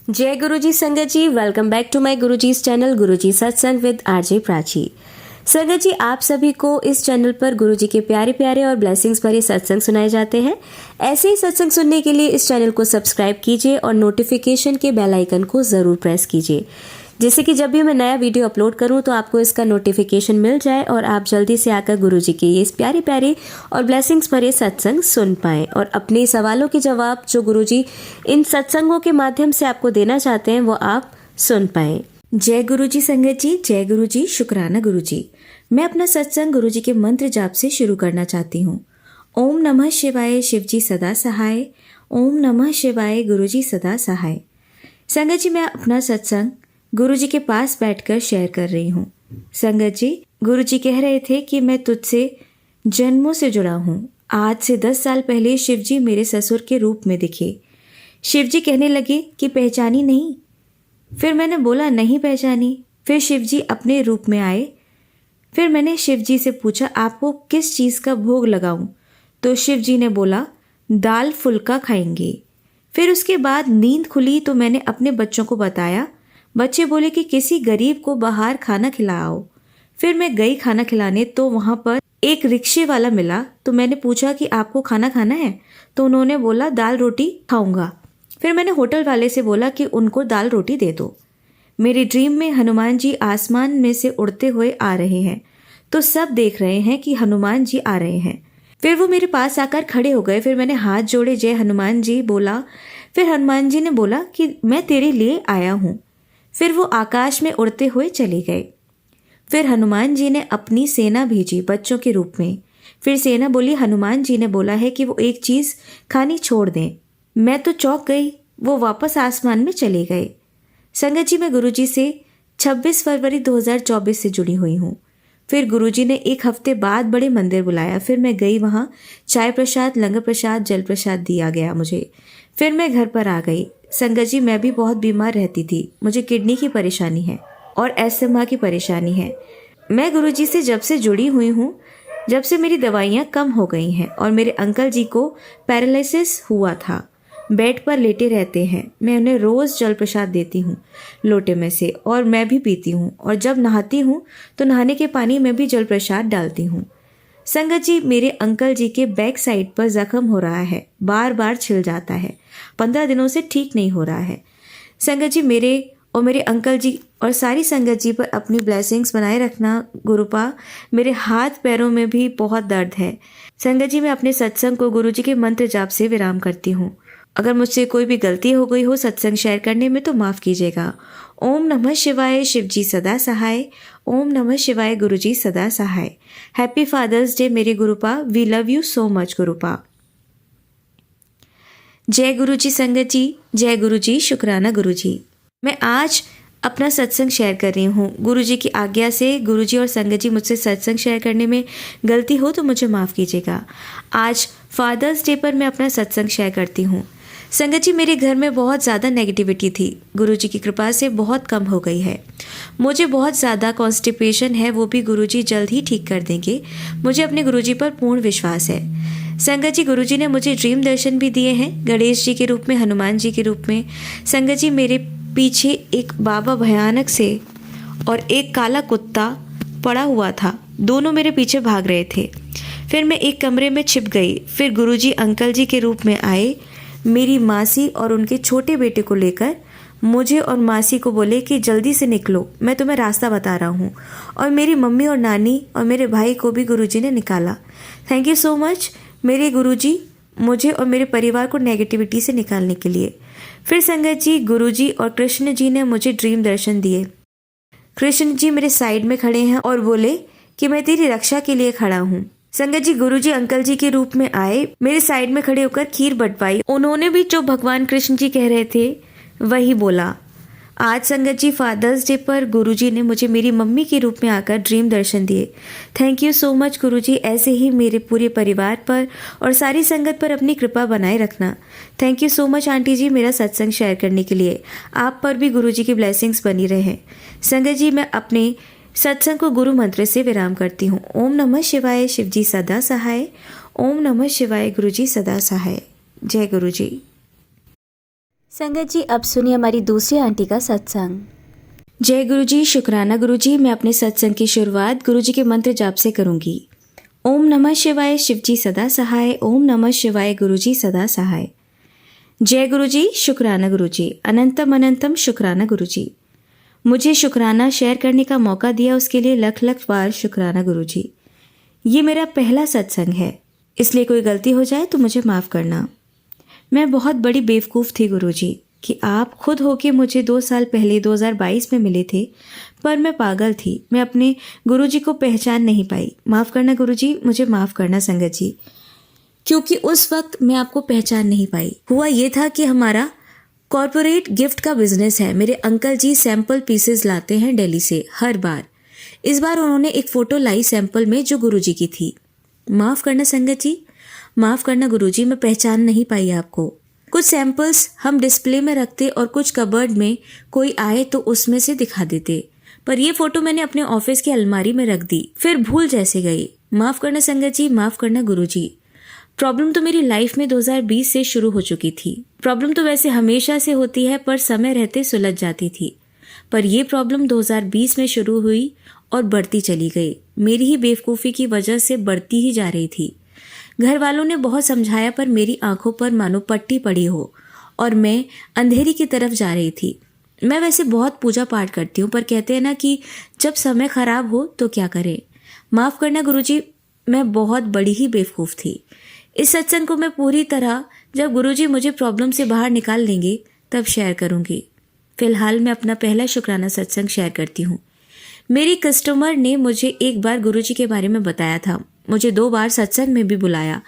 जय गुरुजी संगत जी, welcome back to my Guruji's channel Guruji satsang with RJ Prachi. संगत जी, आप सभी को इस चैनल पर गुरुजी के प्यारे प्यारे और ब्लेसिंग्स भरे सत्संग सुनाए जाते हैं। ऐसे ही सत्संग सुनने के लिए इस चैनल को सब्सक्राइब कीजिए और नोटिफिकेशन के बेल आइकन को ज़रूर प्रेस कीजिए, जिससे कि जब भी मैं नया वीडियो अपलोड करूं तो आपको इसका नोटिफिकेशन मिल जाए और आप जल्दी से आकर गुरुजी के ये प्यारे प्यारे और ब्लेसिंग्स भरे सत्संग सुन पाएं और अपने सवालों के जवाब जो गुरुजी इन सत्संगों के माध्यम से आपको देना चाहते हैं वो आप सुन पाएं। जय गुरुजी संगत जी, जय गुरुजी, शुक्राना गुरुजी। मैं अपना सत्संग गुरुजी के मंत्र जाप से शुरू करना चाहती हूँ। ओम नमः शिवाय, शिवजी सदा सहाय। ओम नमः शिवाय, गुरुजी सदा सहाय। संगत जी, मैं अपना सत्संग गुरुजी के पास बैठकर शेयर कर रही हूँ। संगत जी, गुरुजी कह रहे थे कि मैं तुझसे जन्मों से जुड़ा हूँ। आज से 10 साल पहले शिवजी मेरे ससुर के रूप में दिखे। शिवजी कहने लगे कि पहचानी नहीं। फिर मैंने बोला नहीं पहचानी। फिर शिवजी अपने रूप में आए। फिर मैंने शिवजी से पूछा आपको किस चीज़ का भोग लगाऊं? तो शिवजी ने बोला दाल फुल्का खाएंगे। फिर उसके बाद नींद खुली तो मैंने अपने बच्चों को बताया। बच्चे बोले कि किसी गरीब को बाहर खाना खिलाओ। फिर मैं गई खाना खिलाने तो वहाँ पर एक रिक्शे वाला मिला। तो मैंने पूछा कि आपको खाना खाना है? तो उन्होंने बोला दाल रोटी खाऊंगा। फिर मैंने होटल वाले से बोला कि उनको दाल रोटी दे दो। मेरी ड्रीम में हनुमान जी आसमान में से उड़ते हुए आ रहे हैं। तो सब देख रहे हैं कि हनुमान जी आ रहे हैं। फिर वो मेरे पास आकर खड़े हो गए। फिर मैंने हाथ जोड़े, जय हनुमान जी बोला। फिर हनुमान जी ने बोला कि मैं तेरे लिए आया हूँ। फिर वो आकाश में उड़ते हुए चले गए। फिर हनुमान जी ने अपनी सेना भेजी बच्चों के रूप में। फिर सेना बोली हनुमान जी ने बोला है कि वो एक चीज़ खानी छोड़ दें। मैं तो चौंक गई। वो वापस आसमान में चले गए। संगत जी, मैं गुरुजी से 26 फरवरी 2024 से जुड़ी हुई हूँ। फिर गुरुजी ने एक हफ्ते बाद बड़े मंदिर बुलाया। फिर मैं गई, वहाँ चाय प्रसाद, लंगर प्रसाद, जल प्रसाद दिया गया मुझे। फिर मैं घर पर आ गई। संगत जी, मैं भी बहुत बीमार रहती थी। मुझे किडनी की परेशानी है और एस्थमा की परेशानी है। मैं गुरुजी से जब से जुड़ी हुई हूँ, जब से मेरी दवाइयाँ कम हो गई हैं और मेरे अंकल जी को पैरालिसिस हुआ था, बेड पर लेटे रहते हैं। मैं उन्हें रोज़ जल प्रसाद देती हूँ लोटे में से और मैं भी पीती हूँ और जब नहाती हूँ तो नहाने के पानी में भी जल प्रसाद डालती हूँ। संगत जी, मेरे अंकल जी के बैक साइड पर जख्म हो रहा है, बार बार छिल जाता है, 15 दिनों से ठीक नहीं हो रहा है। संगत जी, मेरे और मेरे अंकल जी और सारी संगत जी पर अपनी ब्लेसिंग्स बनाए रखना गुरुपा। मेरे हाथ पैरों में भी बहुत दर्द है। संगत जी, मैं अपने सत्संग को गुरुजी के मंत्र जाप से विराम करती हूँ। अगर मुझसे कोई भी गलती हो गई हो सत्संग शेयर करने में तो माफ़ कीजिएगा। ओम नमः शिवाय, शिवजी सदा सहाय। ओम नमः शिवाय, गुरुजी सदा सहाय। हैप्पी फादर्स डे मेरे Gurupa. We love you so much Gurupa. जय गुरुजी संगत जी, जय गुरुजी, शुक्राना गुरुजी। मैं आज अपना सत्संग शेयर कर रही हूँ गुरुजी की आज्ञा से। गुरुजी और संगत जी, मुझसे सत्संग शेयर करने में गलती हो तो मुझे माफ़ कीजिएगा। आज फादर्स डे पर मैं अपना सत्संग शेयर करती हूँ। संगत जी, मेरे घर में बहुत ज़्यादा नेगेटिविटी थी, गुरुजी की कृपा से बहुत कम हो गई है। मुझे बहुत ज़्यादा कॉन्स्टिपेशन है, वो भी गुरुजी जल्द ही ठीक कर देंगे। मुझे अपने गुरुजी पर पूर्ण विश्वास है। संगत जी, गुरुजी ने मुझे ड्रीम दर्शन भी दिए हैं, गणेश जी के रूप में, हनुमान जी के रूप में। संगत जी, मेरे पीछे एक बाबा भयानक से और एक काला कुत्ता पड़ा हुआ था। दोनों मेरे पीछे भाग रहे थे। फिर मैं एक कमरे में छिप गई। फिर गुरुजी अंकल जी के रूप में आए, मेरी मासी और उनके छोटे बेटे को लेकर मुझे और मासी को बोले कि जल्दी से निकलो, मैं तुम्हें रास्ता बता रहा हूँ। और मेरी मम्मी और नानी और मेरे भाई को भी गुरुजी ने निकाला। थैंक यू सो मच मेरे गुरुजी, मुझे और मेरे परिवार को नेगेटिविटी से निकालने के लिए। फिर संगत जी, गुरुजी और कृष्ण जी ने मुझे ड्रीम दर्शन दिए। कृष्ण जी मेरे साइड में खड़े हैं और बोले कि मैं तेरी रक्षा के लिए खड़ा हूँ। संगत जी, गुरुजी अंकल जी के रूप में आए, मेरे साइड में खड़े होकर खीर बंटवाई। उन्होंने भी जो भगवान कृष्ण जी कह रहे थे वही बोला। आज संगत जी, फादर्स डे पर गुरुजी ने मुझे मेरी मम्मी के रूप में आकर ड्रीम दर्शन दिए। थैंक यू सो मच गुरुजी। ऐसे ही मेरे पूरे परिवार पर और सारी संगत पर अपनी कृपा बनाए रखना। Thank you so much aunty जी, मेरा सत्संग शेयर करने के लिए। आप पर भी गुरुजी की ब्लेसिंग्स बनी रहे। संगत जी, मैं अपने सत्संग को गुरु मंत्र से विराम करती हूँ। ओम नमः शिवाय, शिवजी सदा सहाय। ओम नमः शिवाय, गुरुजी सदा सहाय। जय गुरुजी। संगत जी, अब सुनिए हमारी दूसरी आंटी का सत्संग। जय गुरु जी, शुक्राना गुरु जी। मैं अपने सत्संग की शुरुआत गुरु जी के मंत्र जाप से करूंगी। ओम नमः शिवाय, शिव जी सदा सहाय। ओम नमः शिवाय, गुरु जी सदा सहाय। जय गुरु जी, शुक्राना गुरु जी। अनंतम अनंतम शुक्राना गुरु जी। मुझे शुक्राना शेयर करने का मौका दिया, उसके लिए लख लख बार शुक्राना गुरु जी। ये मेरा पहला सत्संग है, इसलिए कोई गलती हो जाए तो मुझे माफ़ करना। मैं बहुत बड़ी बेवकूफ़ थी गुरुजी कि आप खुद होके मुझे 2 साल पहले 2022 में मिले थे, पर मैं पागल थी। मैं अपने गुरुजी को पहचान नहीं पाई। माफ़ करना गुरुजी, मुझे माफ़ करना संगत जी, क्योंकि उस वक्त मैं आपको पहचान नहीं पाई। हुआ ये था कि हमारा कॉरपोरेट गिफ्ट का बिजनेस है। मेरे अंकल जी सैंपल पीसेस लाते हैं दिल्ली से हर बार। इस बार उन्होंने एक फ़ोटो लाई सैंपल में जो गुरुजी की थी। माफ़ करना संगत जी, माफ़ करना गुरुजी, मैं पहचान नहीं पाई आपको। कुछ सैंपल्स हम डिस्प्ले में रखते और कुछ कबर्ड में कोई आए तो उसमें से दिखा देते, पर ये फ़ोटो मैंने अपने ऑफिस की अलमारी में रख दी, फिर भूल जैसे गई। माफ़ करना संगत जी, माफ़ करना गुरुजी। प्रॉब्लम तो मेरी लाइफ में 2020 से शुरू हो चुकी थी। प्रॉब्लम तो वैसे हमेशा से होती है, पर समय रहते सुलझ जाती थी। पर यह प्रॉब्लम 2020 में शुरू हुई और बढ़ती चली गई। मेरी ही बेवकूफ़ी की वजह से बढ़ती ही जा रही थी। घर वालों ने बहुत समझाया, पर मेरी आंखों पर मानो पट्टी पड़ी हो और मैं अंधेरी की तरफ जा रही थी। मैं वैसे बहुत पूजा पाठ करती हूँ, पर कहते हैं ना कि जब समय खराब हो तो क्या करें। माफ़ करना गुरुजी, मैं बहुत बड़ी ही बेवकूफ़ थी। इस सत्संग को मैं पूरी तरह जब गुरुजी मुझे प्रॉब्लम से बाहर निकाल लेंगे तब शेयर करूँगी। फिलहाल मैं अपना पहला शुक्राना सत्संग शेयर करती हूँ। मेरी कस्टमर ने मुझे एक बार गुरुजी के बारे में बताया था। मुझे 2 बार सत्संग में भी बुलाया,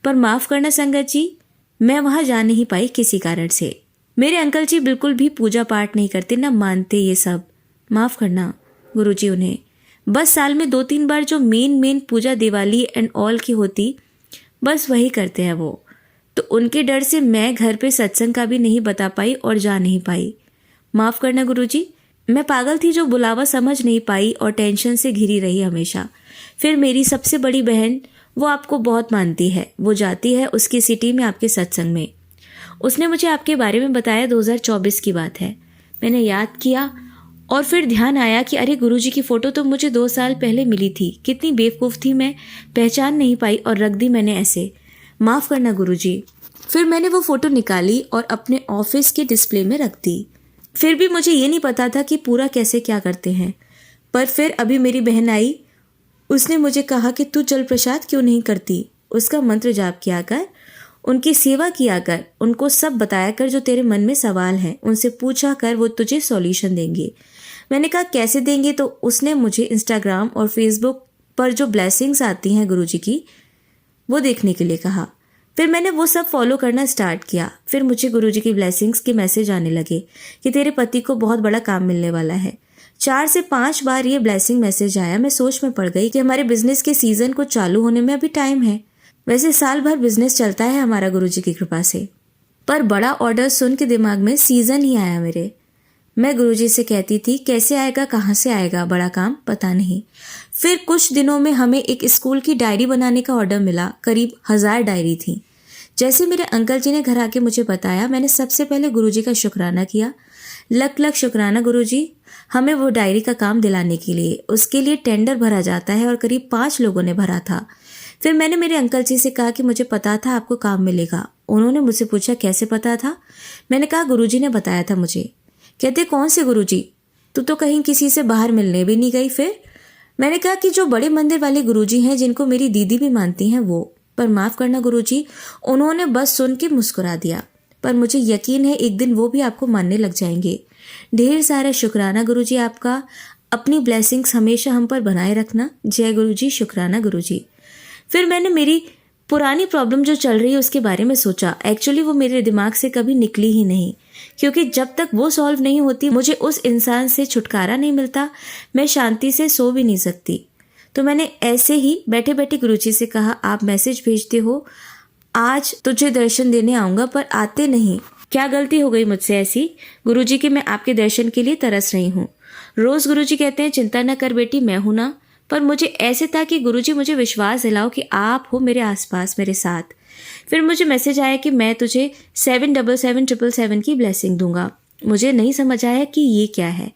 पर माफ़ करना संगत जी, मैं वहाँ जा नहीं पाई किसी कारण से। मेरे अंकल जी बिल्कुल भी पूजा पाठ नहीं करते, ना मानते ये सब। माफ़ करना गुरुजी उन्हें। बस साल में 2-3 बार जो मेन पूजा दिवाली एंड ऑल की होती, बस वही करते हैं वो। तो उनके डर से मैं घर पे सत्संग का भी नहीं बता पाई और जा नहीं पाई। माफ़ करना गुरुजी, मैं पागल थी जो बुलावा समझ नहीं पाई और टेंशन से घिरी रही हमेशा। फिर मेरी सबसे बड़ी बहन, वो आपको बहुत मानती है, वो जाती है उसकी सिटी में आपके सत्संग में। उसने मुझे आपके बारे में बताया, 2024 की बात है। मैंने याद किया और फिर ध्यान आया कि अरे गुरुजी की फ़ोटो तो मुझे 2 साल पहले मिली थी। कितनी बेवकूफ़ थी मैं, पहचान नहीं पाई और रख दी मैंने ऐसे। माफ़ करना गुरुजी। फिर मैंने वो फ़ोटो निकाली और अपने ऑफिस के डिस्प्ले में रख दी। फिर भी मुझे ये नहीं पता था कि पूरा कैसे क्या करते हैं। पर फिर अभी मेरी बहन आई, उसने मुझे कहा कि तू जल प्रसाद क्यों नहीं करती, उसका मंत्र जाप किया कर, उनकी सेवा किया कर, उनको सब बताया कर जो तेरे मन में सवाल हैं, उनसे पूछा कर, वो तुझे सॉल्यूशन देंगे। मैंने कहा कैसे देंगे, तो उसने मुझे इंस्टाग्राम और फेसबुक पर जो ब्लेसिंग्स आती हैं गुरुजी की, वो देखने के लिए कहा। फिर मैंने वो सब फॉलो करना स्टार्ट किया। फिर मुझे गुरुजी की ब्लेसिंग्स के मैसेज आने लगे कि तेरे पति को बहुत बड़ा काम मिलने वाला है। 4 से 5 बार ये ब्लेसिंग मैसेज आया। मैं सोच में पड़ गई कि हमारे बिजनेस के सीजन को चालू होने में अभी टाइम है। वैसे साल भर बिजनेस चलता है हमारा गुरुजी की कृपा से, पर बड़ा ऑर्डर सुन के दिमाग में सीजन ही आया मेरे। मैं गुरुजी से कहती थी कैसे आएगा, कहाँ से आएगा बड़ा काम, पता नहीं। फिर कुछ दिनों में हमें एक स्कूल की डायरी बनाने का ऑर्डर मिला। करीब 1000 डायरी थी। जैसे मेरे अंकल जी ने घर आके मुझे बताया, मैंने सबसे पहले गुरुजी का शुक्राना किया। लख लख शुक्राना गुरुजी, हमें वो डायरी का काम दिलाने के लिए। उसके लिए टेंडर भरा जाता है और करीब 5 लोगों ने भरा था। फिर मैंने मेरे अंकल जी से कहा कि मुझे पता था आपको काम मिलेगा। उन्होंने मुझसे पूछा कैसे पता था। मैंने कहा गुरुजी ने बताया था मुझे। कहते कौन से गुरुजी, तू तो कहीं किसी से बाहर मिलने भी नहीं गई। फिर मैंने कहा कि जो बड़े मंदिर वाले गुरुजी हैं, जिनको मेरी दीदी भी मानती हैं वो। पर माफ़ करना गुरुजी, उन्होंने बस सुन के मुस्कुरा दिया। पर मुझे यकीन है एक दिन वो भी आपको मानने लग जाएंगे। ढेर सारा शुक्राना गुरुजी आपका। अपनी ब्लेसिंग्स हमेशा हम पर बनाए रखना। जय गुरुजी, शुक्राना गुरुजी। फिर मैंने मेरी पुरानी प्रॉब्लम जो चल रही है उसके बारे में सोचा। एक्चुअली वो मेरे दिमाग से कभी निकली ही नहीं, क्योंकि जब तक वो सॉल्व नहीं होती, मुझे उस इंसान से छुटकारा नहीं मिलता, मैं शांति से सो भी नहीं सकती। तो मैंने ऐसे ही बैठे बैठे गुरुजी से कहा, आप मैसेज भेजते हो, आज तुझे दर्शन देने आऊँगा, पर आते नहीं। क्या गलती हो गई मुझसे ऐसी गुरुजी कि मैं आपके दर्शन के लिए तरस रही हूँ। रोज़ गुरुजी कहते हैं चिंता न कर बेटी, मैं हूँ ना। पर मुझे ऐसे था कि गुरुजी मुझे विश्वास दिलाओ कि आप हो मेरे आसपास, मेरे साथ। फिर मुझे मैसेज आया कि मैं तुझे 77777 की ब्लेसिंग दूंगा। मुझे नहीं समझ आया कि ये क्या है,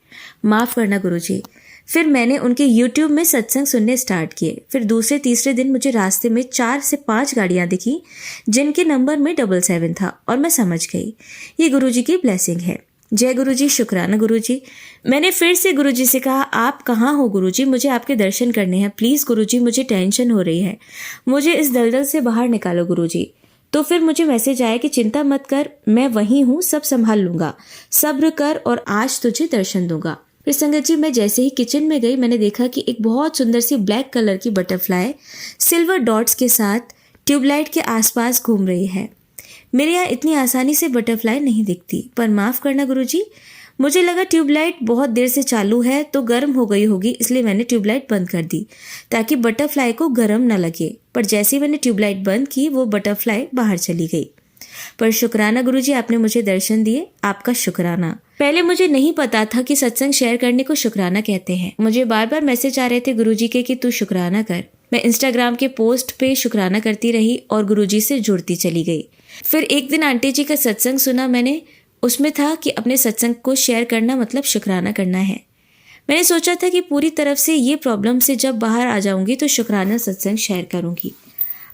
माफ़ करना गुरुजी। फिर मैंने उनके YouTube में सत्संग सुनने स्टार्ट किए। फिर दूसरे तीसरे दिन मुझे रास्ते में 4 से 5 गाड़ियाँ दिखी जिनके नंबर में 77 था और मैं समझ गई ये गुरुजी की ब्लेसिंग है। जय गुरुजी, शुक्राना गुरुजी। मैंने फिर से गुरुजी से कहा, आप कहाँ हो गुरुजी, मुझे आपके दर्शन करने हैं प्लीज़ गुरुजी, मुझे टेंशन हो रही है, मुझे इस दलदल से बाहर निकालो गुरुजी। तो फिर मुझे मैसेज आया कि चिंता मत कर, मैं वहीं हूँ, सब संभाल लूंगा, सब्र कर और आज तुझे दर्शन दूंगा। फिर संगत जी मैं जैसे ही किचन में गई मैंने देखा कि एक बहुत सुंदर सी ब्लैक कलर की बटरफ्लाई सिल्वर डॉट्स के साथ ट्यूबलाइट के आसपास घूम रही है। मेरे यहाँ इतनी आसानी से बटरफ्लाई नहीं दिखती, पर माफ़ करना गुरुजी, मुझे लगा ट्यूबलाइट बहुत देर से चालू है तो गर्म हो गई होगी, इसलिए मैंने ट्यूबलाइट बंद कर दी ताकि बटरफ्लाई को गर्म न लगे। पर जैसे ही मैंने ट्यूबलाइट बंद की वो बटरफ्लाई बाहर चली गई। पर शुक्राना गुरुजी, आपने मुझे दर्शन दिए, आपका शुक्राना। पहले मुझे नहीं पता था कि सत्संग शेयर करने को शुक्राना कहते हैं। मुझे बार बार मैसेज आ रहे थे गुरुजी के कि तू शुक्राना कर। मैं इंस्टाग्राम के पोस्ट पे शुक्राना करती रही और गुरुजी से जुड़ती चली गई। फिर एक दिन आंटी जी का सत्संग सुना मैंने, उसमें था कि अपने सत्संग को शेयर करना मतलब शुक्राना करना है। मैंने सोचा था कि पूरी तरफ से ये प्रॉब्लम से जब बाहर आ जाऊंगी तो शुक्राना सत्संग शेयर करूंगी,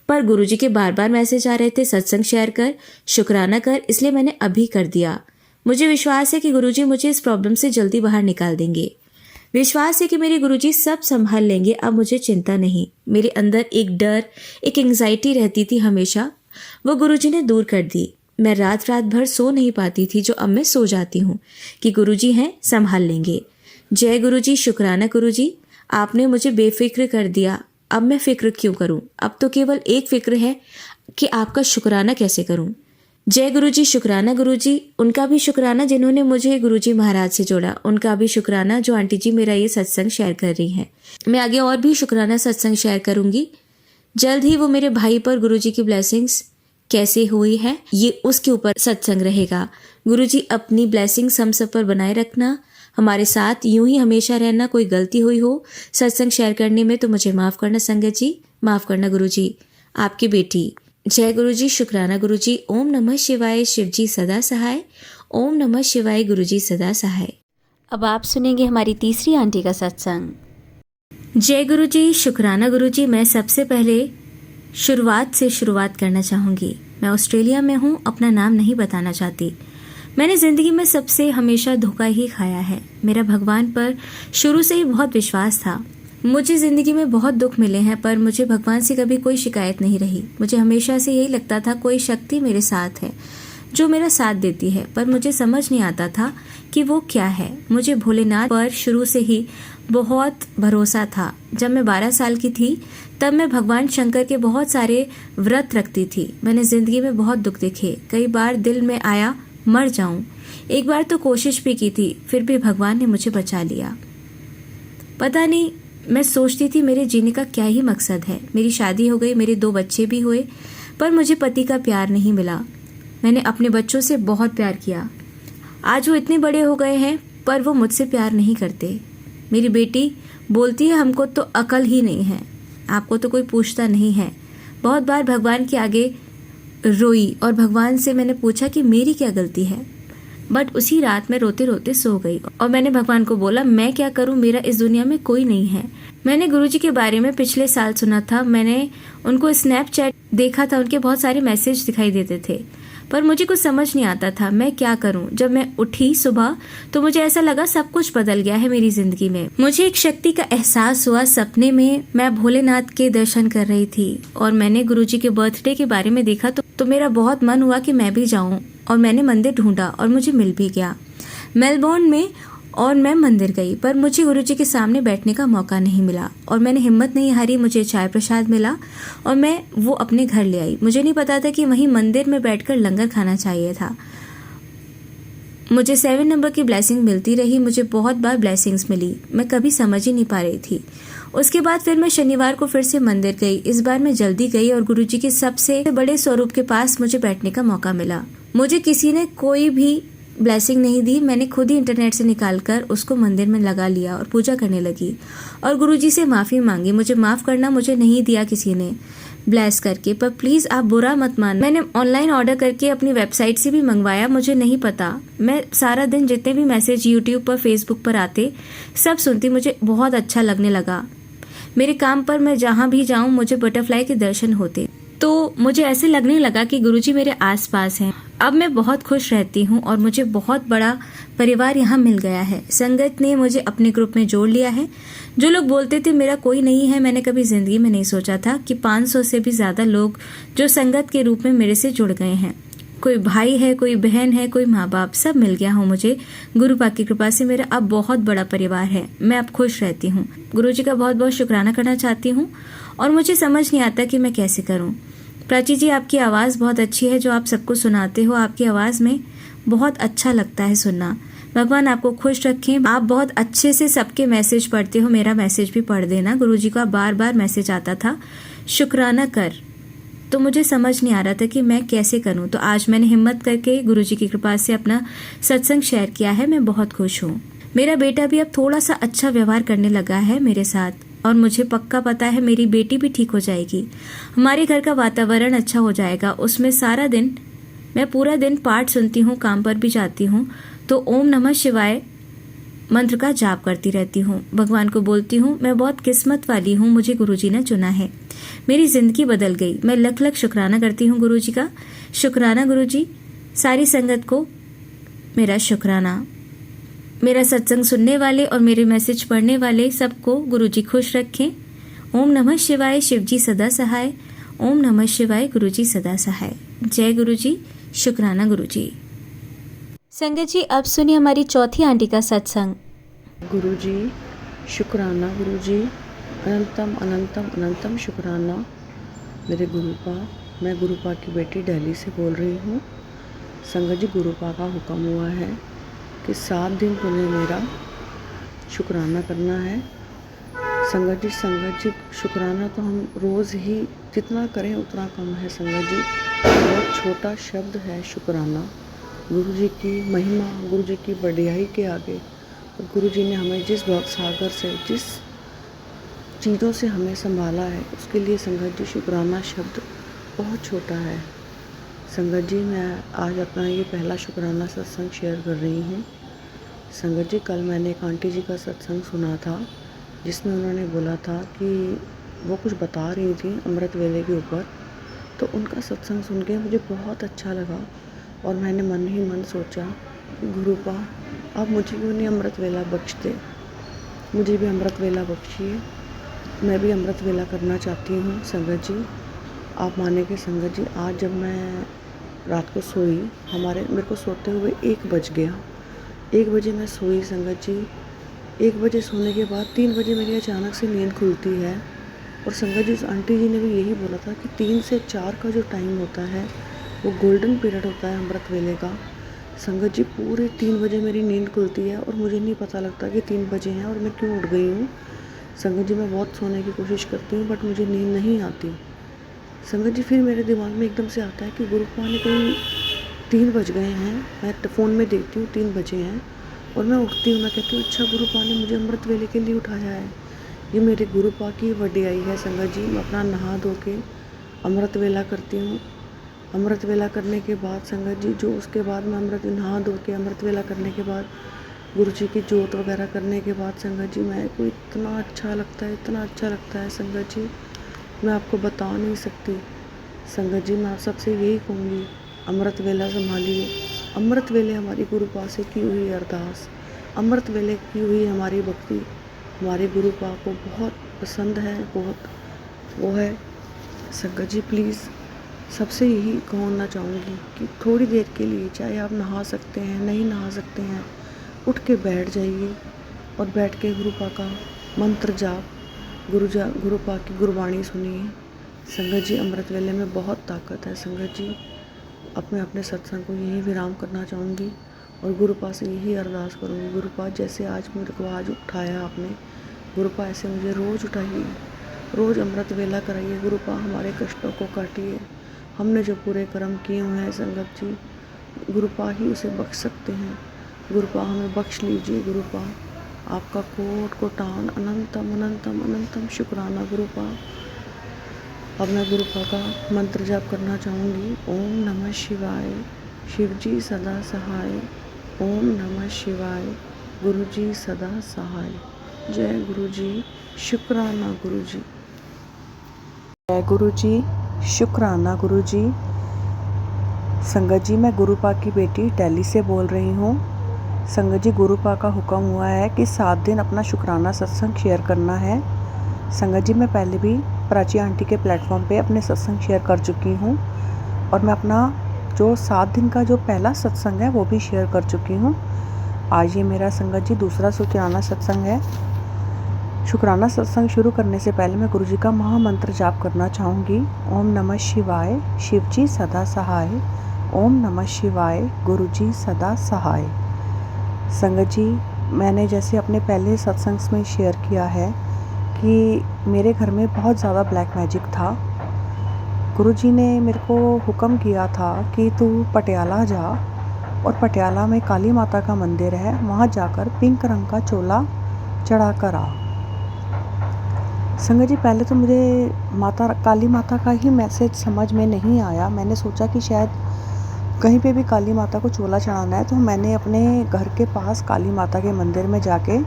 पर गुरुजी के बार बार मैसेज आ रहे थे सत्संग शेयर कर, शुक्राना कर, इसलिए मैंने अभी कर दिया। मुझे विश्वास है कि गुरुजी मुझे इस प्रॉब्लम से जल्दी बाहर निकाल देंगे। विश्वास है कि मेरे गुरुजी सब संभाल लेंगे, अब मुझे चिंता नहीं। मेरे अंदर एक डर, एक एंग्जाइटी रहती थी हमेशा, वो गुरुजी ने दूर कर दी। मैं रात रात भर सो नहीं पाती थी, जो अब मैं सो जाती हूँ कि गुरुजी हैं, संभाल लेंगे। जय गुरुजी, शुक्राना गुरुजी, आपने मुझे बेफिक्र कर दिया। अब मैं फिक्र क्यों करूं, अब तो केवल एक फिक्र है कि आपका शुक्राना कैसे करूं। जय गुरुजी, शुक्राना गुरुजी, उनका भी शुक्राना जिन्होंने मुझे गुरुजी महाराज से जोड़ा, उनका भी शुक्राना जो आंटी जी मेरा ये सत्संग शेयर कर रही हैं। मैं आगे और भी शुक्राना सत्संग शेयर करूंगी। जल्द ही वो मेरे भाई पर गुरुजी की ब्लेसिंग्स कैसे हुई है ये उसके ऊपर सत्संग रहेगा। गुरुजी अपनी ब्लेसिंग्स हम सब पर बनाए रखना, हमारे साथ यूं ही हमेशा रहना। कोई गलती हुई हो सत्संग शेयर करने में तो मुझे माफ़ करना संगत जी, माफ़ करना गुरुजी। आपकी बेटी। जय गुरुजी, शुक्राना गुरुजी। ओम नमः शिवाय, शिवजी सदा सहाय। ओम नमः शिवाय, गुरुजी सदा सहाय। अब आप सुनेंगे हमारी तीसरी आंटी का सत्संग। जय गुरुजी, शुक्राना गुरुजी। मैं सबसे पहले शुरुआत से शुरुआत करना चाहूँगी। मैं ऑस्ट्रेलिया में हूँ, अपना नाम नहीं बताना चाहती। मैंने ज़िंदगी में सबसे हमेशा धोखा ही खाया है। मेरा भगवान पर शुरू से ही बहुत विश्वास था। मुझे ज़िंदगी में बहुत दुख मिले हैं, पर मुझे भगवान से कभी कोई शिकायत नहीं रही। मुझे हमेशा से यही लगता था कोई शक्ति मेरे साथ है जो मेरा साथ देती है, पर मुझे समझ नहीं आता था कि वो क्या है। मुझे भोलेनाथ पर शुरू से ही बहुत भरोसा था। जब मैं 12 साल की थी तब मैं भगवान शंकर के बहुत सारे व्रत रखती थी। मैंने ज़िंदगी में बहुत दुख देखे। कई बार दिल में आया मर जाऊं। एक बार तो कोशिश भी की थी, फिर भी भगवान ने मुझे बचा लिया। पता नहीं, मैं सोचती थी मेरे जीने का क्या ही मकसद है। मेरी शादी हो गई, मेरे 2 बच्चे भी हुए, पर मुझे पति का प्यार नहीं मिला। मैंने अपने बच्चों से बहुत प्यार किया। आज वो इतने बड़े हो गए हैं, पर वो मुझसे प्यार नहीं करते। मेरी बेटी बोलती है हमको तो अकल ही नहीं है, आपको तो कोई पूछता नहीं है। बहुत बार भगवान के आगे रोई और भगवान से मैंने पूछा कि मेरी क्या गलती है, बट उसी रात में रोते रोते सो गई और मैंने भगवान को बोला मैं क्या करूं, मेरा इस दुनिया में कोई नहीं है। मैंने गुरुजी के बारे में पिछले साल सुना था, मैंने उनको स्नैपचैट देखा था, उनके बहुत सारे मैसेज दिखाई देते थे, पर मुझे कुछ समझ नहीं आता था मैं क्या करूं। जब मैं उठी सुबह तो मुझे ऐसा लगा सब कुछ बदल गया है मेरी जिंदगी में। मुझे एक शक्ति का एहसास हुआ। सपने में मैं भोलेनाथ के दर्शन कर रही थी और मैंने गुरुजी के बर्थडे के बारे में देखा तो मेरा बहुत मन हुआ कि मैं भी जाऊं और मैंने मंदिर ढूंढा और मुझे मिल भी गया मेलबोर्न में। और मैं मंदिर गई, पर मुझे गुरुजी के सामने बैठने का मौका नहीं मिला और मैंने हिम्मत नहीं हारी। मुझे चाय प्रसाद मिला और मैं वो अपने घर ले आई। मुझे नहीं पता था कि वहीं मंदिर में बैठकर लंगर खाना चाहिए था। मुझे 7 नंबर की ब्लेसिंग मिलती रही। मुझे बहुत बार ब्लेसिंग्स मिली, मैं कभी समझ ही नहीं पा रही थी। उसके बाद फिर मैं शनिवार को फिर से मंदिर गई। इस बार मैं जल्दी गई और गुरुजी के सबसे बड़े स्वरूप के पास मुझे बैठने का मौका मिला। मुझे किसी ने कोई भी ब्लेसिंग नहीं दी, मैंने खुद ही इंटरनेट से निकालकर उसको मंदिर में लगा लिया और पूजा करने लगी और गुरुजी से माफ़ी मांगी। मुझे माफ़ करना, मुझे नहीं दिया किसी ने। ब्लेस करके। पर प्लीज़ आप बुरा मत मान, मैंने ऑनलाइन ऑर्डर करके अपनी वेबसाइट से भी मंगवाया, मुझे नहीं पता। मैं सारा दिन जितने भी मैसेज यूट्यूब पर फेसबुक पर आते सब सुनती, मुझे बहुत अच्छा लगने लगा। मेरे काम पर मैं जहाँ भी जाऊँ मुझे बटरफ्लाई के दर्शन होते, तो मुझे ऐसे लगने लगा कि गुरुजी मेरे आसपास हैं। अब मैं बहुत खुश रहती हूँ और मुझे बहुत बड़ा परिवार यहाँ मिल गया है। संगत ने मुझे अपने ग्रुप में जोड़ लिया है। जो लोग बोलते थे मेरा कोई नहीं है, मैंने कभी जिंदगी में नहीं सोचा था कि 500 से भी ज्यादा लोग जो संगत के रूप में मेरे से जुड़ गए हैं। कोई भाई है, कोई बहन है, कोई माँ बाप, सब मिल गया हूँ मुझे। गुरु पाक की कृपा से मेरा अब बहुत बड़ा परिवार है। मैं अब खुश रहती हूँ। गुरु जी का बहुत बहुत शुक्राना करना चाहती हूँ और मुझे समझ नहीं आता कि मैं कैसे करूँ। प्राची जी, आपकी आवाज़ बहुत अच्छी है, जो आप सबको सुनाते हो, आपकी आवाज़ में बहुत अच्छा लगता है सुनना। भगवान आपको खुश रखें। आप बहुत अच्छे से सबके मैसेज पढ़ते हो, मेरा मैसेज भी पढ़ देना। गुरुजी का बार बार मैसेज आता था, शुक्राना कर, तो मुझे समझ नहीं आ रहा था कि मैं कैसे करूं। तो आज मैंने हिम्मत करके गुरुजी की कृपा से अपना सत्संग शेयर किया है। मैं बहुत खुश हूँ। मेरा बेटा भी अब थोड़ा सा अच्छा व्यवहार करने लगा है मेरे साथ, और मुझे पक्का पता है मेरी बेटी भी ठीक हो जाएगी। हमारे घर का वातावरण अच्छा हो जाएगा। उसमें सारा दिन मैं पूरा दिन पाठ सुनती हूँ, काम पर भी जाती हूँ तो ओम नमः शिवाय मंत्र का जाप करती रहती हूँ। भगवान को बोलती हूँ मैं बहुत किस्मत वाली हूँ, मुझे गुरुजी ने चुना है, मेरी जिंदगी बदल गई। मैं लख लख शुक्राना करती हूँ गुरुजी का। शुक्राना गुरुजी, सारी संगत को मेरा शुक्राना। मेरा सत्संग सुनने वाले और मेरे मैसेज पढ़ने वाले सबको गुरुजी खुश रखें। ओम नमः शिवाय, शिवजी सदा सहाय। ओम नमः शिवाय, गुरुजी सदा सहाय। जय गुरुजी, शुक्राना गुरुजी। संगत जी, अब सुनिए हमारी चौथी आंटी का सत्संग। गुरुजी शुक्राना, गुरुजी अनंतम अनंतम अनंतम शुक्राना। मेरे गुरुपा, मैं गुरुपा की बेटी दिल्ली से बोल रही हूँ। संगत जी, गुरुपा का हुक्म हुआ है कि 7 दिन तुम्हें मेरा शुक्राना करना है। संगत जी शुक्राना तो हम रोज़ ही जितना करें उतना कम है। संगत जी, बहुत छोटा शब्द है शुक्राना। गुरु जी की महिमा, गुरु जी की बढ़ियाई के आगे, और गुरु जी ने हमें जिस भव सागर से, जिस चीज़ों से हमें संभाला है, उसके लिए संगत जी शुक्राना शब्द बहुत छोटा है। संगत जी, मैं आज अपना ये पहला शुक्राना सत्संग शेयर कर रही हूँ। संगत जी, कल मैंने एक आंटी जी का सत्संग सुना था जिसमें उन्होंने बोला था कि वो कुछ बता रही थी अमृत वेले के ऊपर। तो उनका सत्संग सुन के मुझे बहुत अच्छा लगा और मैंने मन ही मन सोचा कि गुरुपा, आप मुझे क्यों नहीं अमृत वेला बख्शते, मुझे भी अमृत वेला बख्शिए, मैं भी अमृत वेला करना चाहती हूँ। संगत जी, आप माने कि संगत जी, आज जब मैं रात को सोई, मेरे को सोते हुए 1 बज गया। 1 बजे मैं सोई संगत जी। 1 बजे सोने के बाद 3 बजे मेरी अचानक से नींद खुलती है। और संगत जी, आंटी जी ने भी यही बोला था कि 3 से 4 का जो टाइम होता है वो गोल्डन पीरियड होता है अमृत वेले का। संगत जी, पूरे 3 बजे मेरी नींद खुलती है और मुझे नहीं पता लगता कि 3 बजे हैं और मैं क्यों उठ गई हूँ। संगत जी, मैं बहुत सोने की कोशिश करती हूँ बट मुझे नींद नहीं आती। संगत जी, फिर मेरे दिमाग में एकदम से आता है कि गुरुपा ने कहीं 3 बज गए हैं। मैं फ़ोन में देखती हूँ 3 बजे हैं और मैं उठती हूँ। मैं कहती हूँ अच्छा, गुरुपा ने मुझे अमृत वेले के लिए उठाया है। ये मेरे गुरुपा की वडियाई है। संगत जी, मैं अपना नहा धो के अमृत वेला करती हूँ। अमृत वेला करने के बाद संगत जी, जो उसके बाद मैं नहा धो के अमृत वेला करने के बाद गुरु जी की जोत वगैरह करने के बाद संगत जी, मैं को इतना अच्छा लगता है, इतना अच्छा लगता है संगत जी, मैं आपको बता नहीं सकती। संगत जी, मैं आप सबसे यही कहूँगी, अमृत वेला संभालिए। अमृत वेले हमारी गुरुपा से की हुई अरदास, अमृत वेले की हुई हमारी भक्ति हमारे गुरुपा को बहुत पसंद है, बहुत वो है। संगत जी, प्लीज़ सबसे यही कहना चाहूँगी कि थोड़ी देर के लिए, चाहे आप नहा सकते हैं, नहीं नहा सकते हैं, उठ के बैठ जाइए और बैठ के गुरुपा का मंत्र जाप, गुरुपा की गुरबाणी सुनिए। संगत जी, अमृत वेले में बहुत ताकत है। संगत जी, अब मैं अपने सत्संग को यही विराम करना चाहूँगी और गुरुपा से यही अरदास करूँगी, गुरुपा जैसे आज मेरे को आज उठाया आपने, गुरुपा ऐसे मुझे रोज़ उठाइए, रोज़ अमृत वेला कराइए। गुरुपा, हमारे कष्टों को काटिए। हमने जो पूरे कर्म किए हुए हैं संगत जी, गुरुपा ही उसे बख्श सकते हैं। गुरुपा, हमें बख्श लीजिए। गुरुपा, आपका कोट कोटान अनंतम अनंतम अनंतम शुक्राना। गुरुपा, अब मैं गुरुपा का मंत्र जाप करना चाहूँगी। ओम नमः शिवाय, शिव जी सदा सहाय। ओम नमः शिवाय, गुरु जी सदा सहाय। जय गुरु जी, शुक्राना गुरु जी। जय गुरु जी, शुक्राना गुरु जी। संगत जी, मैं गुरुपा की बेटी दिल्ली से बोल रही हूँ। संगत जी, गुरुपा का हुक्म हुआ है कि 7 दिन अपना शुक्राना सत्संग शेयर करना है। संगत जी, मैं पहले भी प्राची आंटी के प्लेटफॉर्म पे अपने सत्संग शेयर कर चुकी हूँ और मैं अपना जो 7 दिन का जो पहला सत्संग है वो भी शेयर कर चुकी हूँ। आज ये मेरा संगत जी दूसरा शुक्राना सत्संग है। शुक्राना सत्संग शुरू करने से पहले मैं गुरु जी का महामंत्र जाप करना चाहूँगी। ओम नमः शिवाय, शिव जी सदा सहाय। ओम नमः शिवाय, गुरु जी सदा सहाय। संगत जी, मैंने जैसे अपने पहले सत्संग में शेयर किया है कि मेरे घर में बहुत ज़्यादा ब्लैक मैजिक था। गुरुजी ने मेरे को हुक्म किया था कि तू पटियाला जा और पटियाला में काली माता का मंदिर है, वहाँ जाकर पिंक रंग का चोला चढ़ा कर आ। संगत जी, पहले तो मुझे काली माता का ही मैसेज समझ में नहीं आया। मैंने सोचा कि शायद कहीं पे भी काली माता को चोला चढ़ाना है, तो मैंने अपने घर के पास काली माता के मंदिर में जाके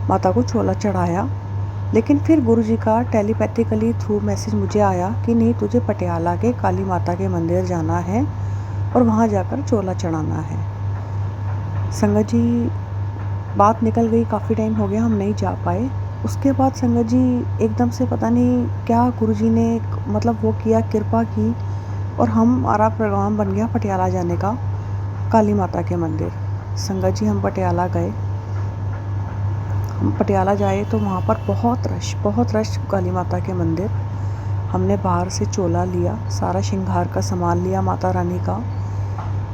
माता को चोला चढ़ाया। लेकिन फिर गुरुजी का टेलीपैथिकली थ्रू मैसेज मुझे आया कि नहीं, तुझे पटियाला के काली माता के मंदिर जाना है और वहाँ जाकर चोला चढ़ाना है। संगत जी, बात निकल गई, काफ़ी टाइम हो गया हम नहीं जा पाए। उसके बाद संगत जी एकदम से पता नहीं क्या गुरुजी ने मतलब वो किया, कृपा की और हमारा प्रोग्राम बन गया पटियाला जाने का, काली माता के मंदिर। संगत जी, हम पटियाला गए। हम पटियाला जाए तो वहाँ पर बहुत रश काली माता के मंदिर। हमने बाहर से चोला लिया, सारा श्रृंगार का सामान लिया माता रानी का,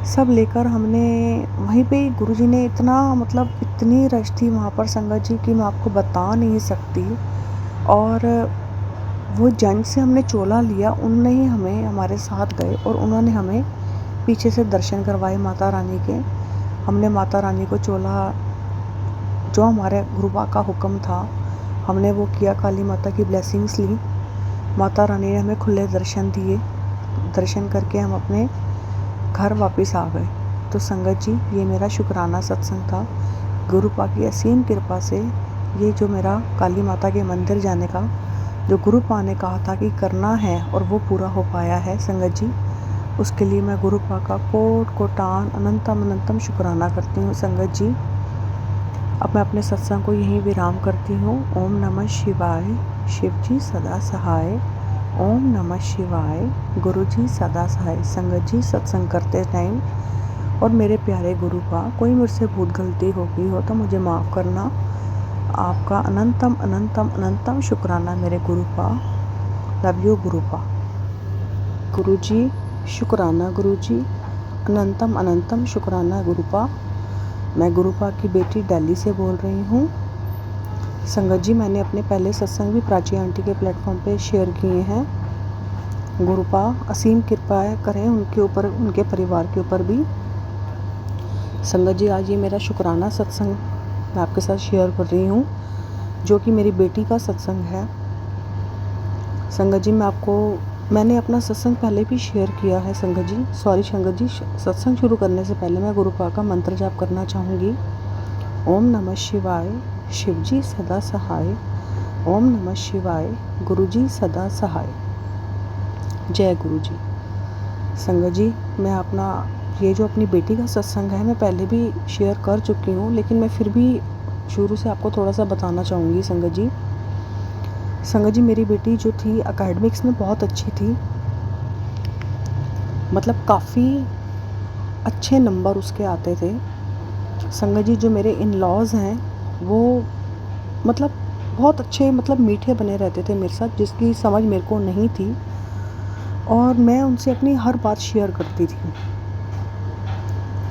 सब लेकर हमने वहीं पे गुरुजी ने इतनी रश थी वहाँ पर संगत जी कि मैं आपको बता नहीं सकती। और वो जेंट्स से हमने चोला लिया, उन्होंने ही हमें हमारे साथ गए और उन्होंने हमें पीछे से दर्शन करवाए माता रानी के। हमने माता रानी को चोला, जो हमारे गुरुपा का हुक्म था, हमने वो किया, काली माता की ब्लेसिंग्स ली। माता रानी ने हमें खुले दर्शन दिए। दर्शन करके हम अपने घर वापस आ गए। तो संगत जी, ये मेरा शुक्राना सत्संग था। गुरुपा की असीम कृपा से ये जो मेरा काली माता के मंदिर जाने का जो गुरुपा ने कहा था कि करना है और वो पूरा हो पाया है संगत जी। उसके लिए मैं गुरुपा का कोट कोटान अनंतम शुक्राना करती हूँ संगत जी। अब मैं अपने सत्संग को यहीं विराम करती हूँ। ओम नमः शिवाय, शिव जी सदा सहाय। ओम नमः शिवाय, गुरु जी सदा सहाय। संगत जी, सत्संग करते टाइम और मेरे प्यारे गुरुपा, कोई मुझसे बहुत गलती हो गई हो तो मुझे माफ़ करना। आपका अनंतम शुक्राना मेरे गुरुपा। Love you गुरुपा। गुरु जी, शुक्राना गुरु जी। अनंतम शुक्राना गुरुपा। मैं गुरुपा की बेटी दिल्ली से बोल रही हूँ। संगत जी, मैंने अपने पहले सत्संग भी प्राची आंटी के प्लेटफॉर्म पे शेयर किए हैं। गुरुपा असीम कृपा करें उनके ऊपर, उनके परिवार के ऊपर भी। संगत जी, आज ये मेरा शुक्राना सत्संग मैं आपके साथ शेयर कर रही हूँ, जो कि मेरी बेटी का सत्संग है। संगत जी, मैंने अपना सत्संग पहले भी शेयर किया है संगत जी। सॉरी संगत जी, सत्संग शुरू करने से पहले मैं गुरुपा का मंत्र जाप करना चाहूँगी। ओम नमः शिवाय, शिव जी सदा सहाय। ओम नमः शिवाय, गुरु जी सदा सहाय। जय गुरु जी। संगत जी, मैं ये जो अपनी बेटी का सत्संग है मैं पहले भी शेयर कर चुकी हूँ, लेकिन मैं फिर भी शुरू से आपको थोड़ा सा बताना चाहूँगी संगत जी। संगत जी, मेरी बेटी जो थी एकेडमिक्स में बहुत अच्छी थी, काफ़ी अच्छे नंबर उसके आते थे। संगत जी, जो मेरे इन लॉज हैं वो बहुत अच्छे मीठे बने रहते थे मेरे साथ, जिसकी समझ मेरे को नहीं थी और मैं उनसे अपनी हर बात शेयर करती थी।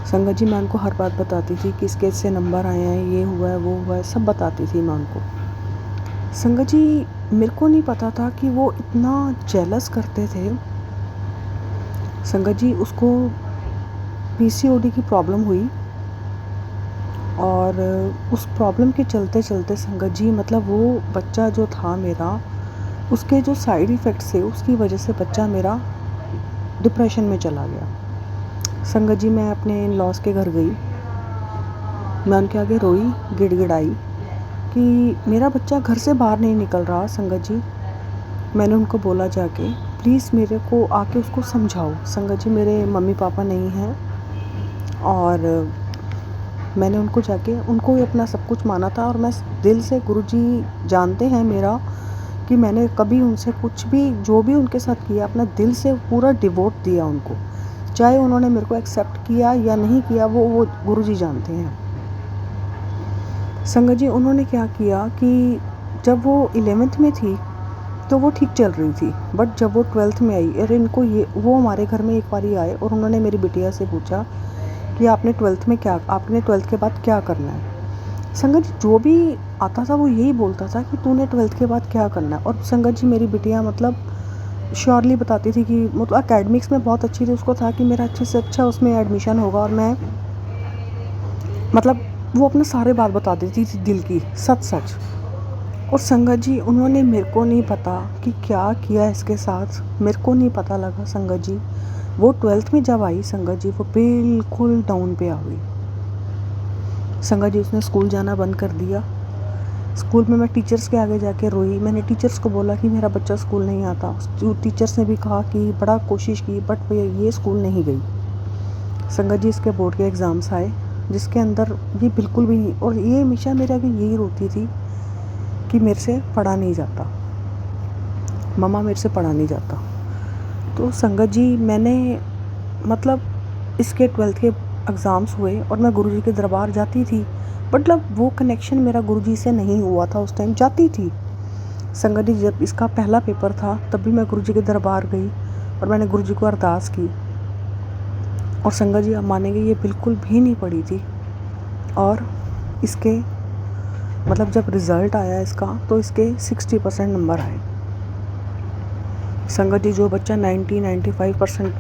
संगत जी, मैं उनको हर बात बताती थी, किस केस से नंबर आए हैं, ये हुआ है वो हुआ है, सब बताती थी मैं उनको। संगत जी, मेरे को नहीं पता था कि वो इतना जेलस करते थे। संगत जी, उसको PCOD की प्रॉब्लम हुई और उस प्रॉब्लम के चलते संगत जी वो बच्चा जो था मेरा उसके जो साइड इफ़ेक्ट्स थे उसकी वजह से बच्चा मेरा डिप्रेशन में चला गया। संगत जी, मैं अपने इन लॉज के घर गई, मैं उनके आगे रोई, गिड़गिड़ाई कि मेरा बच्चा घर से बाहर नहीं निकल रहा। संगत जी, मैंने उनको बोला जाके, प्लीज़ मेरे को आके उसको समझाओ। संगत जी, मेरे मम्मी पापा नहीं हैं और मैंने उनको जाके, उनको ही अपना सब कुछ माना था और मैं दिल से, गुरुजी जानते हैं मेरा कि मैंने कभी उनसे कुछ भी, जो भी उनके साथ किया, अपना दिल से पूरा डिवोट दिया उनको। चाहे उन्होंने मेरे को एक्सेप्ट किया या नहीं किया, वो गुरुजी जानते हैं। संगत जी, उन्होंने क्या किया कि जब वो 11th में थी तो वो ठीक चल रही थी, बट जब वो 12th में आई और इनको वो हमारे घर में एक बारी आए और उन्होंने मेरी बिटिया से पूछा कि आपने 12th के बाद क्या करना है। संगत जी, जो भी आता था वो यही बोलता था कि तूने 12th के बाद क्या करना है। और संगत जी, मेरी बिटिया मतलब श्योरली बताती थी कि मतलब एकेडमिक्स में बहुत अच्छी थी, उसको था कि मेरा अच्छे से अच्छा उसमें एडमिशन होगा और मैं मतलब वो अपने सारे बात बता देती थी, दिल की सच। और संगत जी, उन्होंने, मेरे को नहीं पता कि क्या किया इसके साथ, मेरे को नहीं पता लगा। संगत जी, वो 12th में जब आई, संगत जी वो बिल्कुल डाउन पे आ गई। संगत जी, उसने स्कूल जाना बंद कर दिया। स्कूल में मैं टीचर्स के आगे जाके रोई। मैंने टीचर्स को बोला कि मेरा बच्चा स्कूल नहीं आता। टीचर्स ने भी कहा कि बड़ा कोशिश की, बट ये स्कूल नहीं गई। संगत जी, इसके बोर्ड के एग्ज़ाम्स आए जिसके अंदर ये बिल्कुल भी नहीं, और ये हमेशा मेरे आगे यही रोती थी कि मेरे से पढ़ा नहीं जाता, मम्मा मेरे से पढ़ा नहीं जाता। तो संगत जी, मैंने मतलब इसके 12th के एग्ज़ाम्स हुए और मैं गुरुजी के दरबार जाती थी, मतलब वो कनेक्शन मेरा गुरुजी से नहीं हुआ था उस टाइम, जाती थी। संगत जी, जब इसका पहला पेपर था तब भी मैं गुरुजी के दरबार गई और मैंने गुरुजी को अरदास की। और संगत जी, आप मानेंगे ये बिल्कुल भी नहीं पड़ी थी। और इसके मतलब जब रिज़ल्ट आया इसका तो इसके 60% नंबर आए। संगत जी, जो बच्चा 90-95%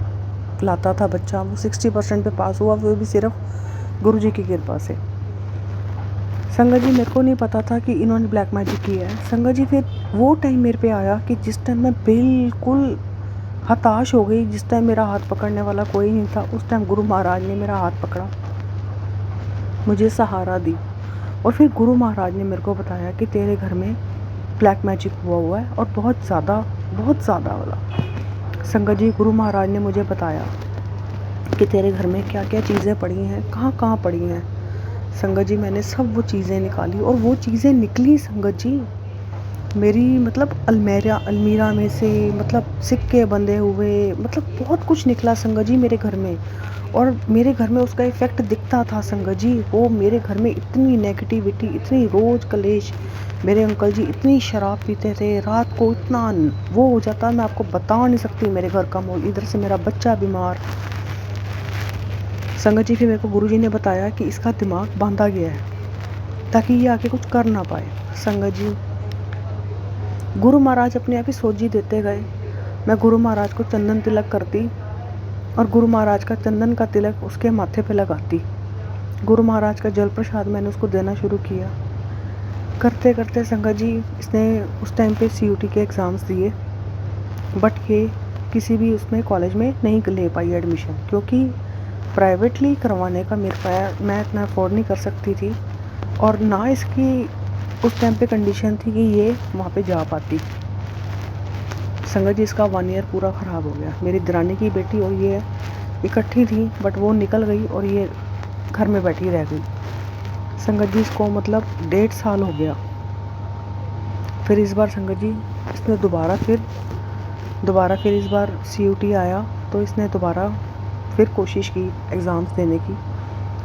लाता था बच्चा, वो 60% पे पास हुआ, वो भी सिर्फ गुरुजी की कृपा से। संगत जी, मेरे को नहीं पता था कि इन्होंने ब्लैक मैजिक किया है। संगत जी, फिर वो टाइम मेरे पे आया कि जिस टाइम मैं बिल्कुल हताश हो गई, जिस टाइम मेरा हाथ पकड़ने वाला कोई नहीं था, उस टाइम गुरु महाराज ने मेरा हाथ पकड़ा, मुझे सहारा दी। और फिर गुरु महाराज ने मेरे को बताया कि तेरे घर में ब्लैक मैजिक हुआ है और बहुत ज़्यादा वाला। संगत जी, गुरु महाराज ने मुझे बताया कि तेरे घर में क्या क्या चीज़ें पड़ी हैं, कहाँ पड़ी हैं। संगत जी, मैंने सब वो चीज़ें निकाली और वो चीज़ें निकली संगत जी, मेरी मतलब अलमीरा में से, मतलब सिक्के बंधे हुए, मतलब बहुत कुछ निकला संगत जी मेरे घर में। और मेरे घर में उसका इफ़ेक्ट दिखता था संगत जी। वो मेरे घर में इतनी नेगेटिविटी, इतनी रोज़ कलेश, मेरे अंकल जी इतनी शराब पीते थे, रात को इतना वो हो जाता, मैं आपको बता नहीं सकती मेरे घर का माहौल। इधर से मेरा बच्चा बीमार। संगत जी, फिर मेरे को गुरुजी ने बताया कि इसका दिमाग बांधा गया है ताकि ये आगे कुछ कर ना पाए। संगत जी, गुरु महाराज अपने आप ही सोजी देते गए। मैं गुरु महाराज को चंदन तिलक करती और गुरु महाराज का चंदन का तिलक उसके माथे पे लगाती। गुरु महाराज का जल प्रसाद मैंने उसको देना शुरू किया। करते करते संगत जी, इसने उस टाइम पे CUT के एग्ज़ाम्स दिए, बट ये किसी भी उसमें कॉलेज में नहीं ले पाई एडमिशन, क्योंकि प्राइवेटली करवाने का मैं इतना अफोर्ड नहीं कर सकती थी, और ना इसकी उस टाइम पे कंडीशन थी कि ये वहाँ पे जा पाती। संगत जी, इसका 1 ईयर पूरा ख़राब हो गया। मेरी दरानी की बेटी और ये इकट्ठी थी, बट वो निकल गई और ये घर में बैठी रह गई। संगत जी, इसको मतलब 1.5 साल हो गया। फिर इस बार संगत जी, इसने दोबारा फिर इस बार CUT आया तो इसने दोबारा फिर कोशिश की एग्ज़ाम्स देने की।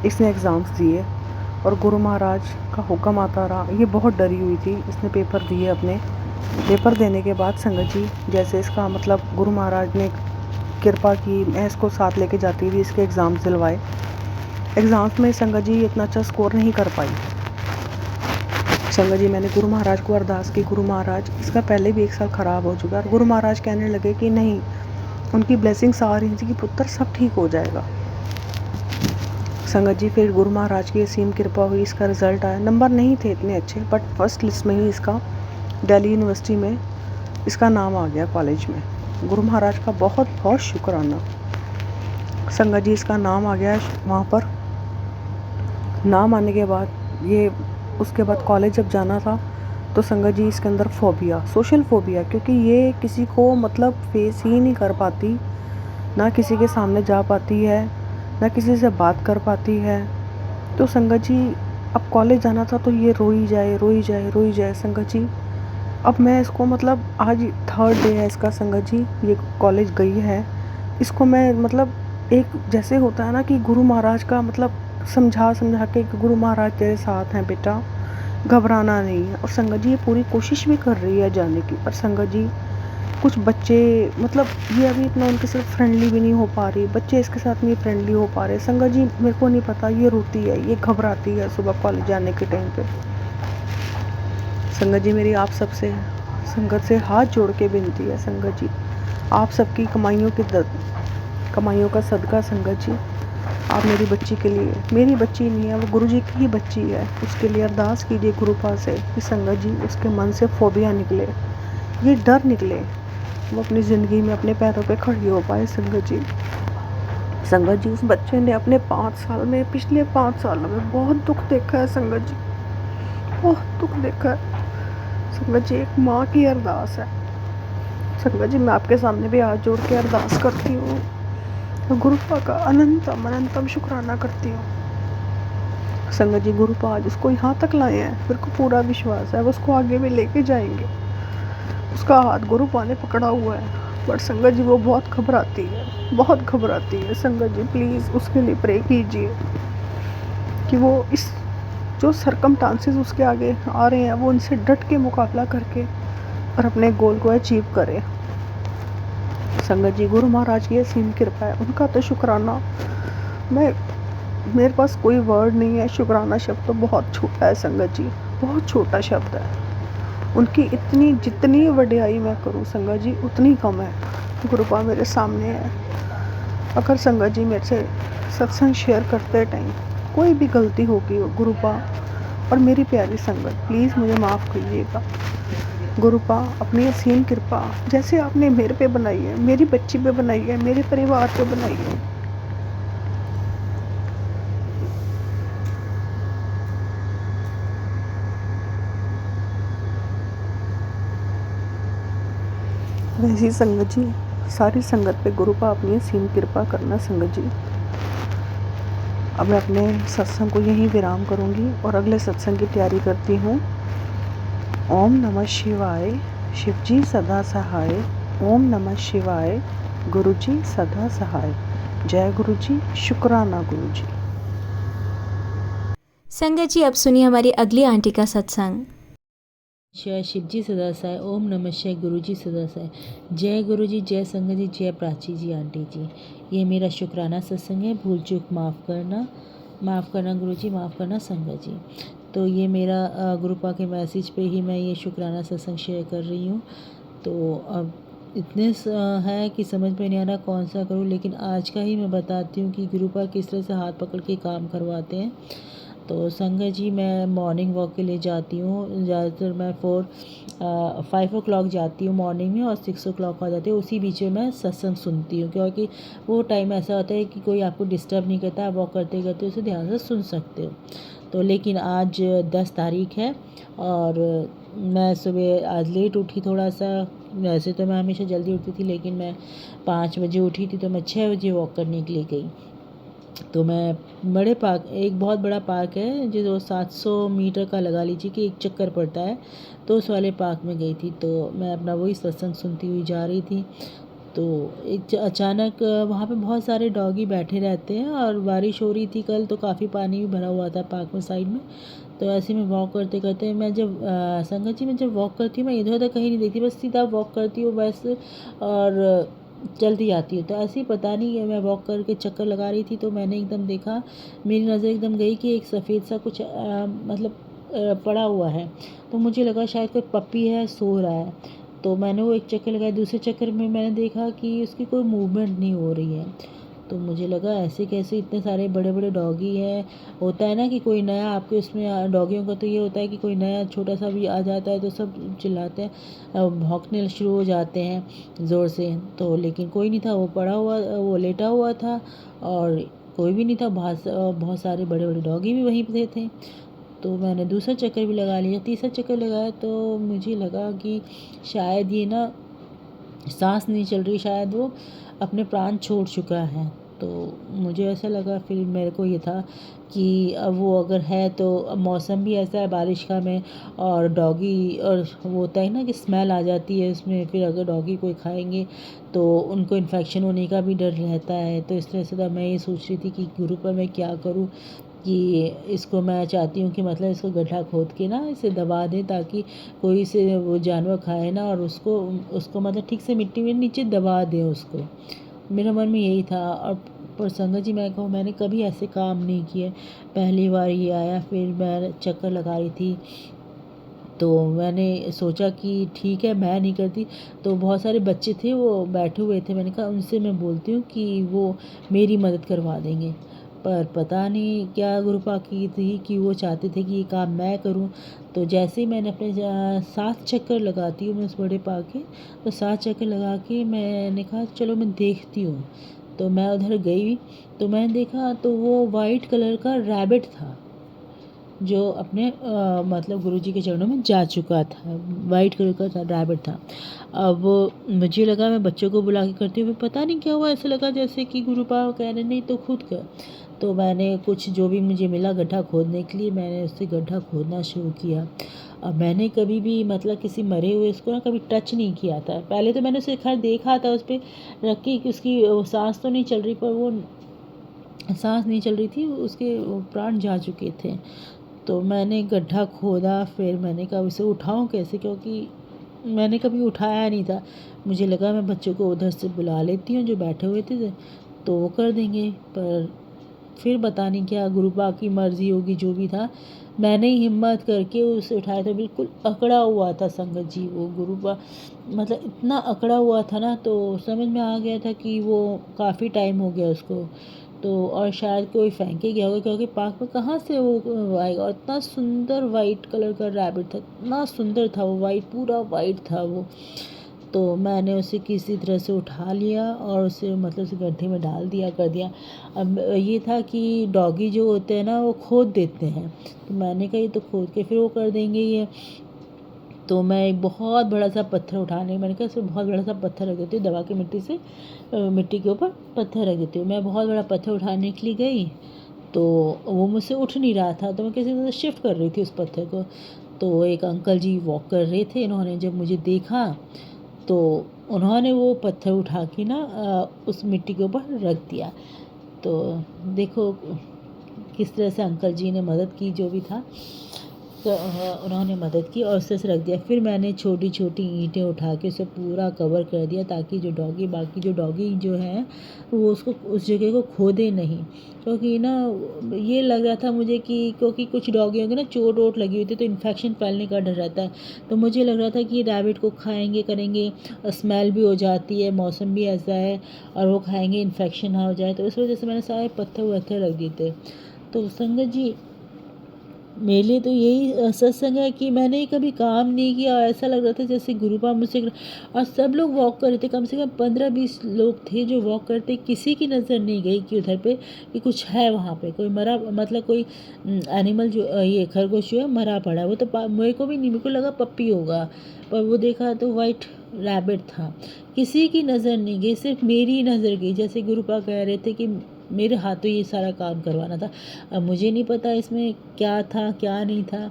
इसने एग्ज़ाम्स दिए और गुरु महाराज का हुक्म आता रहा। ये बहुत डरी हुई थी। इसने पेपर दिए अपने। पेपर देने के बाद संगत जी, जैसे इसका मतलब गुरु महाराज ने कृपा की, मैं इसको साथ लेके जाती थी, इसके एग्ज़ाम्स दिलवाए। एग्ज़ाम्स में संगत जी इतना अच्छा स्कोर नहीं कर पाई। संगत जी, मैंने गुरु महाराज को अरदास की, गुरु महाराज इसका पहले भी 1 साल ख़राब हो चुका है। और गुरु महाराज कहने लगे कि नहीं, उनकी ब्लेसिंग्स आ रही थी कि पुत्र सब ठीक हो जाएगा। संगत जी, फिर गुरु महाराज की असीम कृपा हुई, इसका रिज़ल्ट आया। नंबर नहीं थे इतने अच्छे, बट फर्स्ट लिस्ट में ही इसका दिल्ली यूनिवर्सिटी में इसका नाम आ गया कॉलेज में। गुरु महाराज का बहुत बहुत शुक्राना। संगत जी इसका नाम आ गया वहाँ पर। नाम आने के बाद ये उसके बाद कॉलेज जब जाना था तो संगत जी इसके अंदर फोबिया, सोशल फोबिया, क्योंकि ये किसी को मतलब फेस ही नहीं कर पाती, ना किसी के सामने जा पाती है, ना किसी से बात कर पाती है। तो संगत जी अब कॉलेज जाना था तो ये रोई जाए रोई जाए रोई जाए संगत जी। अब मैं इसको मतलब आज 3rd डे है इसका संगत जी, ये कॉलेज गई है। इसको मैं मतलब एक जैसे होता है ना कि गुरु महाराज का मतलब समझा समझा के कि गुरु महाराज तेरे साथ हैं बेटा, घबराना नहीं है। और संगत जी ये पूरी कोशिश भी कर रही है जाने की, पर संगत जी कुछ बच्चे मतलब ये अभी इतना उनके साथ फ्रेंडली भी नहीं हो पा रही, बच्चे इसके साथ नहीं फ्रेंडली हो पा रहे। संगत जी मेरे को नहीं पता, ये रोती है, ये घबराती है सुबह कॉलेज जाने के टाइम पे। संगत जी मेरी आप सबसे संगत से हाथ जोड़ के विनती है संगत जी, आप सबकी कमाइयों का सदका संगत जी, आप मेरी बच्ची के लिए, मेरी बच्ची नहीं है वो गुरु जी की ही बच्ची है, उसके लिए अरदास कीजिए गुरुपा से कि संगत जी उसके मन से फोबिया निकले, ये डर निकले, वो अपनी ज़िंदगी में अपने पैरों पे खड़ी हो पाए संगत जी। संगत जी उस बच्चे ने अपने 5 साल में, पिछले 5 सालों में बहुत दुख देखा है संगत जी, बहुत दुख देखा है संगत जी। एक माँ की अरदास है संगत जी, मैं आपके सामने भी हाथ जोड़ के अरदास करती हूँ, गुरुपा का अनंतम अनंतम शुक्राना करती हूँ संगत जी। गुरुपा आज उसको यहाँ तक लाए हैं, मेरे को पूरा विश्वास है वो उसको आगे भी लेके जाएंगे। उसका हाथ गुरुपा ने पकड़ा हुआ है, बट संगत जी वो बहुत घबराती है, बहुत घबराती है संगत जी। प्लीज़ उसके लिए प्रे कीजिए कि वो इस जो सरकमस्टांसेस उसके आगे आ रहे हैं वो उनसे डट के मुकाबला करके और अपने गोल को अचीव करे संगत जी। गुरु महाराज की असीम कृपा है, उनका तो शुक्राना मेरे पास कोई वर्ड नहीं है। शुक्राना शब्द तो बहुत छोटा है संगत जी, बहुत छोटा शब्द है। उनकी इतनी जितनी वडियाई मैं करूं संगत जी उतनी कम है। गुरुपा मेरे सामने है, अगर संगत जी मेरे से सत्संग शेयर करते टाइम कोई भी गलती होगी गुरुपा और मेरी प्यारी संगत प्लीज़ मुझे माफ़ कीजिएगा। गुरुपा अपनी असीम कृपा जैसे आपने मेरे पे बनाई है, मेरी बच्ची पे बनाई है, मेरे परिवार पे बनाई है, वैसी संगत जी सारी संगत पे गुरुपा अपनी असीम कृपा करना संगत जी। अब मैं अपने सत्संग को यहीं विराम करूंगी और अगले सत्संग की तैयारी करती हूँ। ओम नमः शिवाय, शिवजी सदा सहाय। ओम नमः शिवाय, गुरुजी सदा सहाय। जय गुरुजी, शुक्राना गुरुजी। संगत जी अब सुनिए हमारी अगली आंटी का सत्संग। शिवाय, शिवजी सदा सहाय। ओम नमः शिवाय, गुरुजी सदा सहाय। जय गुरुजी, जय संगत जी, जय प्राची जी, आंटी जी। ये मेरा शुक्राना सत्संग है, भूल चूक माफ़ करना गुरुजी, माफ़ करना संगत जी। तो ये मेरा गुरुपा के मैसेज पे ही मैं ये शुक्राना सत्संग शेयर कर रही हूँ। तो अब इतने है कि समझ में नहीं आ रहा कौन सा करूँ, लेकिन आज का ही मैं बताती हूँ कि गुरुपा किस तरह से हाथ पकड़ के काम करवाते हैं। तो संगत जी मैं मॉर्निंग वॉक के लिए जाती हूँ, ज़्यादातर मैं 5 o'clock जाती हूँ मॉर्निंग में और 6 o'clock आ जाती हूँ। उसी बीच में मैं सत्संग सुनती हूँ, क्योंकि वो टाइम ऐसा होता है कि कोई आपको डिस्टर्ब नहीं करता, आप वॉक करते करते उसे ध्यान से सुन सकते हो। तो लेकिन आज 10 तारीख है और मैं सुबह आज लेट उठी थोड़ा सा। वैसे तो मैं हमेशा जल्दी उठती थी, लेकिन मैं 5 बजे उठी थी, तो मैं 6 बजे वॉक करने के लिए गई। तो मैं एक बहुत बड़ा पार्क है जो 700 मीटर का लगा लीजिए कि एक चक्कर पड़ता है, तो उस वाले पार्क में गई थी। तो मैं अपना वही सत्संग सुनती हुई जा रही थी, तो अचानक वहाँ पे बहुत सारे डॉगी बैठे रहते हैं और बारिश हो रही थी कल, तो काफ़ी पानी भी भरा हुआ था पार्क में साइड में। तो ऐसे में वॉक करते करते मैं जब संगत जी मैं जब वॉक करती हूँ मैं इधर उधर कहीं नहीं देखती, बस सीधा वॉक करती हूँ बस और चलती जाती हूँ। तो ऐसे ही पता नहीं मैं वॉक करके चक्कर लगा रही थी, तो मैंने एकदम देखा, मेरी नज़र एकदम गई कि एक सफ़ेद सा कुछ पड़ा हुआ है। तो मुझे लगा शायद कोई पप्पी है, सो रहा है। तो मैंने वो एक चक्कर लगाया, दूसरे चक्कर में मैंने देखा कि उसकी कोई मूवमेंट नहीं हो रही है। तो मुझे लगा ऐसे कैसे इतने सारे बड़े बड़े डॉगी हैं। होता है ना कि कोई नया आपके उसमें डॉगियों का तो ये होता है कि कोई नया छोटा सा भी आ जाता है तो सब चिल्लाते हैं, भौंकने शुरू हो जाते हैं ज़ोर से। तो लेकिन कोई नहीं था, वो पड़ा हुआ, वो लेटा हुआ था और कोई भी नहीं था। बहुत सारे बड़े बड़े डॉगी भी वहीं पे थे। तो मैंने दूसरा चक्कर भी लगा लिया, तीसरा चक्कर लगाया तो मुझे लगा कि शायद ये ना सांस नहीं चल रही, शायद वो अपने प्राण छोड़ चुका है। तो मुझे ऐसा लगा, फिर मेरे को ये था कि अब वो अगर है तो अब मौसम भी ऐसा है बारिश का में, और डॉगी, और वो होता है ना कि स्मेल आ जाती है उसमें, फिर अगर डॉगी कोई खाएंगे तो उनको इन्फेक्शन होने का भी डर रहता है। तो इस तरह से तो मैं ये सोच रही थी कि गुरु पर मैं क्या करूँ, कि इसको मैं चाहती हूँ कि मतलब इसको गड्ढा खोद के ना इसे दबा दें ताकि कोई से वो जानवर खाए ना, और उसको उसको मतलब ठीक से मिट्टी में नीचे दबा दें उसको। मेरे मन में यही था। और पर संगत जी, मैं कहूँ मैंने कभी ऐसे काम नहीं किए, पहली बार ये आया। फिर मैं चक्कर लगा रही थी तो मैंने सोचा कि ठीक है मैं नहीं करती। तो बहुत सारे बच्चे थे वो बैठे हुए थे, मैंने कहा उनसे मैं बोलती हूँ कि वो मेरी मदद करवा देंगे। पर पता नहीं क्या कृपा की थी कि वो चाहते थे कि ये काम मैं करूँ। तो जैसे ही मैंने अपने 7 चक्कर लगाती हूँ मैं उस बड़े पा के, तो 7 चक्कर लगा के मैंने कहा चलो मैं देखती हूँ। तो मैं उधर गई तो मैंने देखा तो वो वाइट कलर का रैबिट था जो अपने मतलब गुरुजी के चरणों में जा चुका था। वाइट कलर का था, रैबिट था। अब मुझे लगा मैं बच्चों को बुला के करती हूँ, पता नहीं क्या हुआ, ऐसा लगा जैसे कि गुरुपा कह रहे नहीं तो खुद कर। तो मैंने कुछ जो भी मुझे मिला गड्ढा खोदने के लिए, मैंने उससे गड्ढा खोदना शुरू किया। अब मैंने कभी भी मतलब किसी मरे हुए उसको ना कभी टच नहीं किया था। पहले तो मैंने उसे खैर देखा था, उस पर रख के कि उसकी सांस तो नहीं चल रही, पर वो सांस नहीं चल रही थी, उसके प्राण जा चुके थे। तो मैंने गड्ढा खोदा, फिर मैंने कहा उसे उठाऊं कैसे, क्योंकि मैंने कभी उठाया नहीं था। मुझे लगा मैं बच्चों को उधर से बुला लेती हूँ जो बैठे हुए थे तो वो कर देंगे। पर फिर पता नहीं क्या गुरुपा की मर्ज़ी होगी, जो भी था मैंने ही हिम्मत करके उसे उठाया। तो बिल्कुल अकड़ा हुआ था संगत जी वो गुरुपा, मतलब इतना अकड़ा हुआ था ना, तो समझ में आ गया था कि वो काफ़ी टाइम हो गया उसको। तो और शायद कोई फेंक ही गया होगा, क्योंकि पार्क में कहाँ से वो आएगा। और इतना सुंदर वाइट कलर का रैबिट था, इतना सुंदर था वो, वाइट पूरा वाइट था वो। तो मैंने उसे किसी तरह से उठा लिया और उसे मतलब उसे गड्ढे में डाल दिया, कर दिया। अब ये था कि डॉगी जो होते हैं ना वो खोद देते हैं, तो मैंने कहा ये तो खोद के फिर वो कर देंगे ये। तो मैं एक बहुत बड़ा सा पत्थर उठाने, मैंने कहा इसमें बहुत बड़ा सा पत्थर रख देती हूँ, दबा के मिट्टी से मिट्टी के ऊपर पत्थर रख देती हूँ। मैं बहुत बड़ा पत्थर उठाने के लिए गई तो वो मुझसे उठ नहीं रहा था, तो मैं किसी तरह शिफ्ट कर रही थी उस पत्थर को। तो एक अंकल जी वॉक कर रहे थे, इन्होंने जब मुझे देखा तो उन्होंने वो पत्थर उठा के ना उस मिट्टी के ऊपर रख दिया। तो देखो किस तरह से अंकल जी ने मदद की, जो भी था। तो उन्होंने मदद की और उसे रख दिया। फिर मैंने छोटी छोटी ईंटें उठा के उसे पूरा कवर कर दिया ताकि जो डॉगी, बाकी जो डॉगी जो हैं वो उसको उस जगह को खोदे नहीं। क्योंकि ना ये लग रहा था मुझे कि क्योंकि कुछ डॉगियों के ना चोट वोट लगी हुई थी तो इन्फेक्शन फैलने का डर रहता है। तो मुझे लग रहा था कि रैबिट को खाएंगे करेंगे, स्मेल भी हो जाती है, मौसम भी ऐसा है, और वो खाएंगे इन्फेक्शन ना हो जाए। तो इस वजह से मैंने सारे पत्थर वत्थर रख दिए थे। तो संगत जी, मेरे लिए तो यही सत्संग है कि मैंने कभी काम नहीं किया, और ऐसा लग रहा था जैसे गुरुपा मुझसे और सब लोग वॉक कर रहे थे, कम से कम 15-20 लोग थे जो वॉक करते। किसी की नज़र नहीं गई कि उधर पे कि कुछ है वहाँ पे, कोई मरा, मतलब कोई एनिमल जो ये खरगोश जो है मरा पड़ा है। वो तो मेरे को भी नहीं, मेरे को लगा पप्पी होगा, पर वो देखा तो वाइट रैबिट था। किसी की नज़र नहीं गई, सिर्फ मेरी नज़र गई। जैसे गुरुपा कह रहे थे कि मेरे हाथों ये सारा काम करवाना था। अब मुझे नहीं पता इसमें क्या था क्या नहीं था,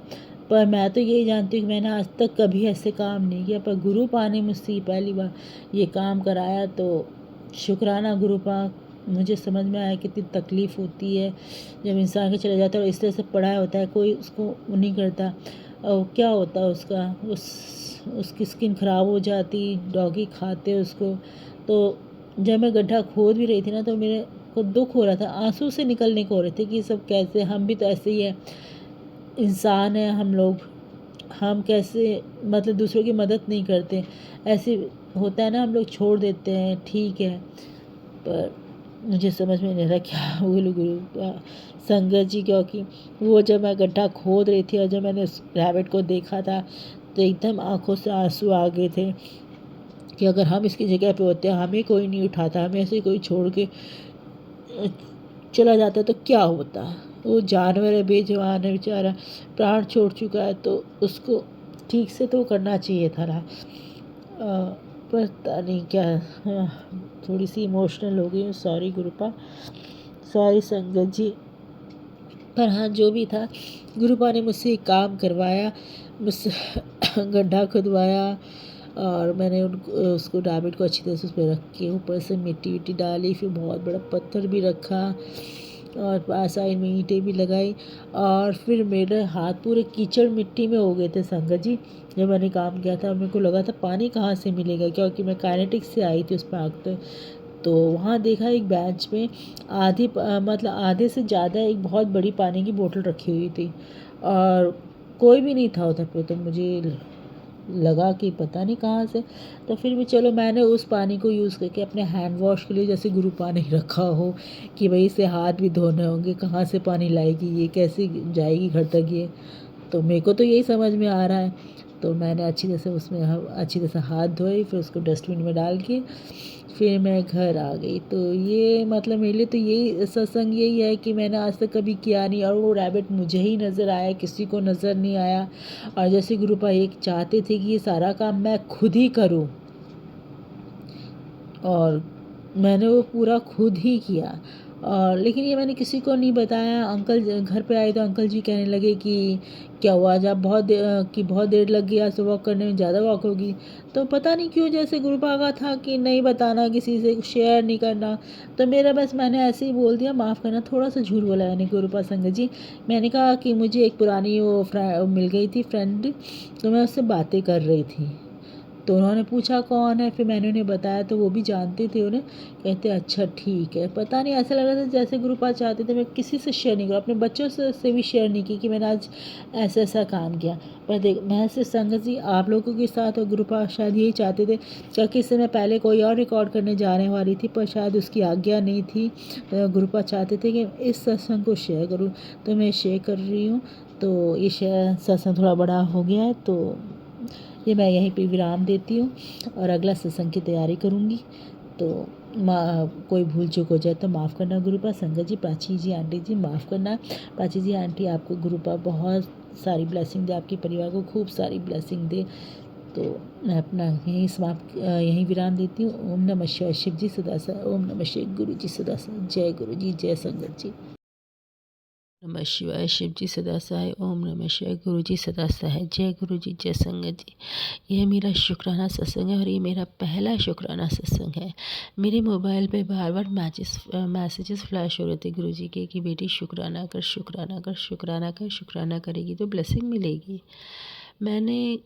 पर मैं तो यही जानती हूँ कि मैंने आज तक कभी ऐसे काम नहीं किया। पर गुरुपा ने मुझसे पहली बार ये काम कराया, तो शुक्राना गुरुपा। मुझे समझ में आया कितनी तकलीफ़ होती है जब इंसान के चले जाता है और इस तरह से पढ़ाया होता है, कोई उसको नहीं करता। और क्या होता है उसका, उसकी स्किन ख़राब हो जाती, डॉगी खाते उसको। तो जब मैं गड्ढा खोद भी रही थी ना तो मेरे को दुख हो रहा था, आंसू से निकलने को हो रहे थे कि सब कैसे, हम भी तो ऐसे ही हैं, इंसान हैं हम लोग, हम कैसे मतलब दूसरों की मदद नहीं करते। ऐसे होता है ना, हम लोग छोड़ देते हैं, ठीक है, पर मुझे समझ में नहीं रहा क्या बोलूँ गुरु संगत जी, क्योंकि वो जब मैं गड्ढा खोद रही थी और जब मैंने उस रैबिट को देखा था तो एकदम आंखों से आंसू आ गए थे कि अगर हम इसकी जगह पे होते हमें कोई नहीं उठाता, हमें ऐसे कोई छोड़ के चला जाता तो क्या होता। वो जानवर है, बेजुबान है बेचारा, प्राण छोड़ चुका है, तो उसको ठीक से तो करना चाहिए था ना। पता नहीं क्या, थोड़ी सी इमोशनल हो गई हूँ, सॉरी गुरुपा, सॉरी संगत जी। पर हाँ, जो भी था, गुरुपा ने मुझसे एक काम करवाया, मुझसे गड्ढा खुदवाया और मैंने उसको रैबिट को अच्छी तरह से उस पर रख के ऊपर से मिट्टी विट्टी डाली, फिर बहुत बड़ा पत्थर भी रखा और पास साइड में ईंटें भी लगाई और फिर मेरे हाथ पूरे कीचड़ मिट्टी में हो गए थे संगत जी। जब मैंने काम किया था मेरे को लगा था पानी कहाँ से मिलेगा, क्योंकि मैं काइनेटिक्स से आई थी उस पार्क पे। तो वहाँ देखा एक बेंच पे मतलब आधे से ज़्यादा एक बहुत बड़ी पानी की बोतल रखी हुई थी और कोई भी नहीं था उधर पे। तो मुझे लगा कि पता नहीं कहाँ से, तो फिर भी चलो मैंने उस पानी को यूज़ करके अपने हैंड वॉश के लिए, जैसे गुरुपा ने रखा हो कि भाई इसे हाथ भी धोने होंगे, कहाँ से पानी लाएगी ये, कैसे जाएगी घर तक ये, तो मेरे को तो यही समझ में आ रहा है। तो मैंने अच्छी तरह से उसमें अच्छी तरह से हाथ धोए, फिर उसको डस्टबिन में डाल के फिर मैं घर आ गई। तो ये मतलब मेरे लिए तो यही सत्संग यही है कि मैंने आज तक कभी किया नहीं, और वो रैबिट मुझे ही नज़र आया, किसी को नज़र नहीं आया। और जैसे गुरुपा एक चाहते थे कि ये सारा काम मैं खुद ही करूं और मैंने वो पूरा खुद ही किया। और लेकिन ये मैंने किसी को नहीं बताया। अंकल घर पे आए तो अंकल जी कहने लगे कि क्या हुआ आज आप बहुत देर लग गई, आज तो वॉक करने में ज़्यादा वॉक होगी। तो पता नहीं क्यों जैसे गुरुपा का था कि नहीं बताना, किसी से शेयर नहीं करना, तो मेरा बस मैंने ऐसे ही बोल दिया, माफ़ करना थोड़ा सा झूठ बोला मैंने गुरुपा संगत जी। मैंने कहा कि मुझे एक पुरानी वो मिल गई थी फ्रेंड, तो मैं उससे बातें कर रही थी। तो उन्होंने पूछा कौन है, फिर मैंने उन्हें बताया तो वो भी जानते थे उन्हें। कहते अच्छा ठीक है। पता नहीं ऐसा लग रहा था जैसे गुरुपा चाहते थे मैं किसी से शेयर नहीं करूँ, अपने बच्चों से भी शेयर नहीं की कि मैंने आज ऐसा ऐसा काम किया। पर देख, मैं सिर्फ संगत जी आप लोगों के साथ, और गुरुपा शायद यही चाहते थे, क्योंकि इससे मैं पहले कोई और रिकॉर्ड करने जाने वाली थी पर शायद उसकी आज्ञा नहीं थी। गुरुपा चाहते थे कि इस सत्संग को शेयर करूँ, तो मैं शेयर कर रही हूँ। तो ये शेयर सत्संग थोड़ा बड़ा हो गया है, तो ये मैं यहीं पे विराम देती हूँ और अगला सत्संग की तैयारी करूँगी। तो कोई भूल चूक हो जाए तो माफ़ करना गुरुपा, संगत जी, प्राची जी, आंटी जी माफ़ करना। प्राची जी, आंटी आपको गुरुपा बहुत सारी ब्लेसिंग दे, आपके परिवार को खूब सारी ब्लेसिंग दे। तो मैं अपना यहीं विराम देती हूँ। ओम नमः शिवाय। शिव जी सदा सहाय। ओम नमः शिवाय। गुरु जी सदा सहाय। जय गुरु जी, जय संगत जी। नमः शिवाय। शिव जी सदा सहाय। ओम नमः शिवाय। गुरु जी सदा सहाय। जय गुरु जी, जय संगत जी। यह मेरा शुक्राना सत्संग है और ये मेरा पहला शुक्राना सत्संग है। मेरे मोबाइल पे बार बार मैसेजेस फ्लैश हो रहे थे गुरु जी के कि बेटी शुक्राना कर, शुक्राना कर, शुक्राना कर, शुक्राना करेगी तो ब्लेसिंग मिलेगी। मैंने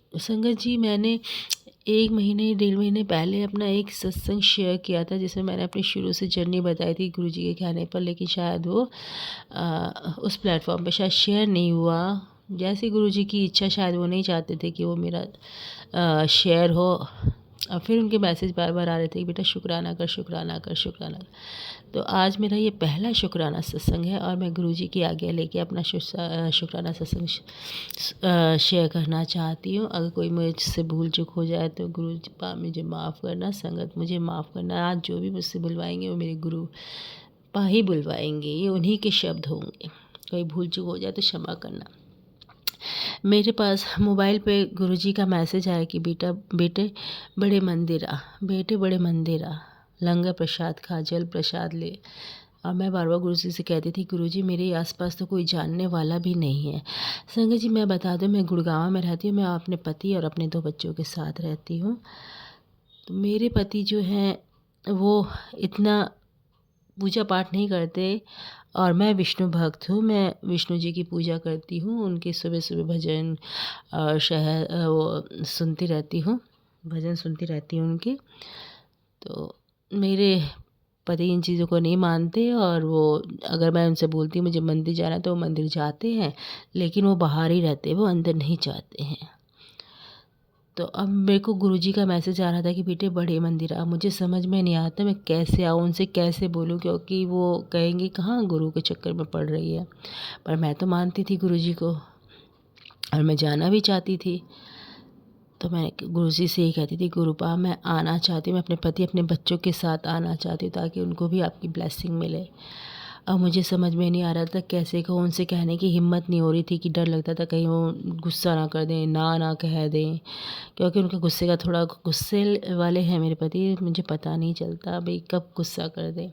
1 महीने 1.5 महीने पहले अपना एक सत्संग शेयर किया था जिसमें मैंने अपनी शुरू से जर्नी बताई थी गुरुजी के कहने पर, लेकिन शायद वो उस प्लेटफॉर्म पे शायद शेयर नहीं हुआ। जैसे गुरुजी की इच्छा, शायद वो नहीं चाहते थे कि वो मेरा शेयर हो। और फिर उनके मैसेज बार बार आ रहे थे कि बेटा शुक्राना कर, शुक्राना कर, शुक्राना कर। तो आज मेरा ये पहला शुक्राना सत्संग है और मैं गुरुजी की आज्ञा लेके अपना शुक्राना सत्संग शेयर करना चाहती हूँ। अगर कोई मुझसे भूल चूक हो जाए तो गुरु पा मुझे माफ़ करना, संगत मुझे माफ़ करना। आज जो भी मुझसे बुलवाएंगे वो मेरे गुरु पा ही बुलवाएंगे, ये उन्हीं के शब्द होंगे। कोई भूल चूक हो जाए तो क्षमा करना। मेरे पास मोबाइल पे गुरुजी का मैसेज आया कि बेटे बड़े मंदिर आ, बेटे बड़े मंदिर आ, लंगर प्रसाद खा, जल प्रसाद ले। और मैं बार बार गुरुजी से कहती थी गुरुजी मेरे आसपास तो कोई जानने वाला भी नहीं है। संगत जी मैं बता दूं, मैं गुड़गांव में रहती हूँ। मैं अपने पति और अपने 2 बच्चों के साथ रहती हूँ। तो मेरे पति जो हैं वो इतना पूजा पाठ नहीं करते और मैं विष्णु भक्त हूँ। मैं विष्णु जी की पूजा करती हूँ, उनके सुबह सुबह भजन और वो सुनती रहती हूँ, भजन सुनती रहती हूँ उनके। तो मेरे पति इन चीज़ों को नहीं मानते और वो, अगर मैं उनसे बोलती हूँ मुझे मंदिर जाना है तो वो मंदिर जाते हैं, लेकिन वो बाहर ही रहते हैं, वो अंदर नहीं जाते हैं। तो अब मेरे को गुरुजी का मैसेज आ रहा था कि बेटे बड़े मंदिर आ। मुझे समझ में नहीं आता मैं कैसे आऊँ, उनसे कैसे बोलूँ, क्योंकि वो कहेंगे कहाँ गुरु के चक्कर में पड़ रही है। पर मैं तो मानती थी गुरुजी को और मैं जाना भी चाहती थी। तो मैं गुरुजी से यही कहती थी, गुरुपा मैं आना चाहती हूँ, मैं अपने पति अपने बच्चों के साथ आना चाहती हूँ ताकि उनको भी आपकी ब्लेसिंग मिले। अब मुझे समझ में नहीं आ रहा था कैसे कहूँ, उनसे कहने की हिम्मत नहीं हो रही थी कि डर लगता था कहीं वो गुस्सा ना कर दें, ना कह दें, क्योंकि उनका गुस्से का थोड़ा गुस्से वाले हैं मेरे पति। मुझे पता नहीं चलता भाई कब गुस्सा कर दें।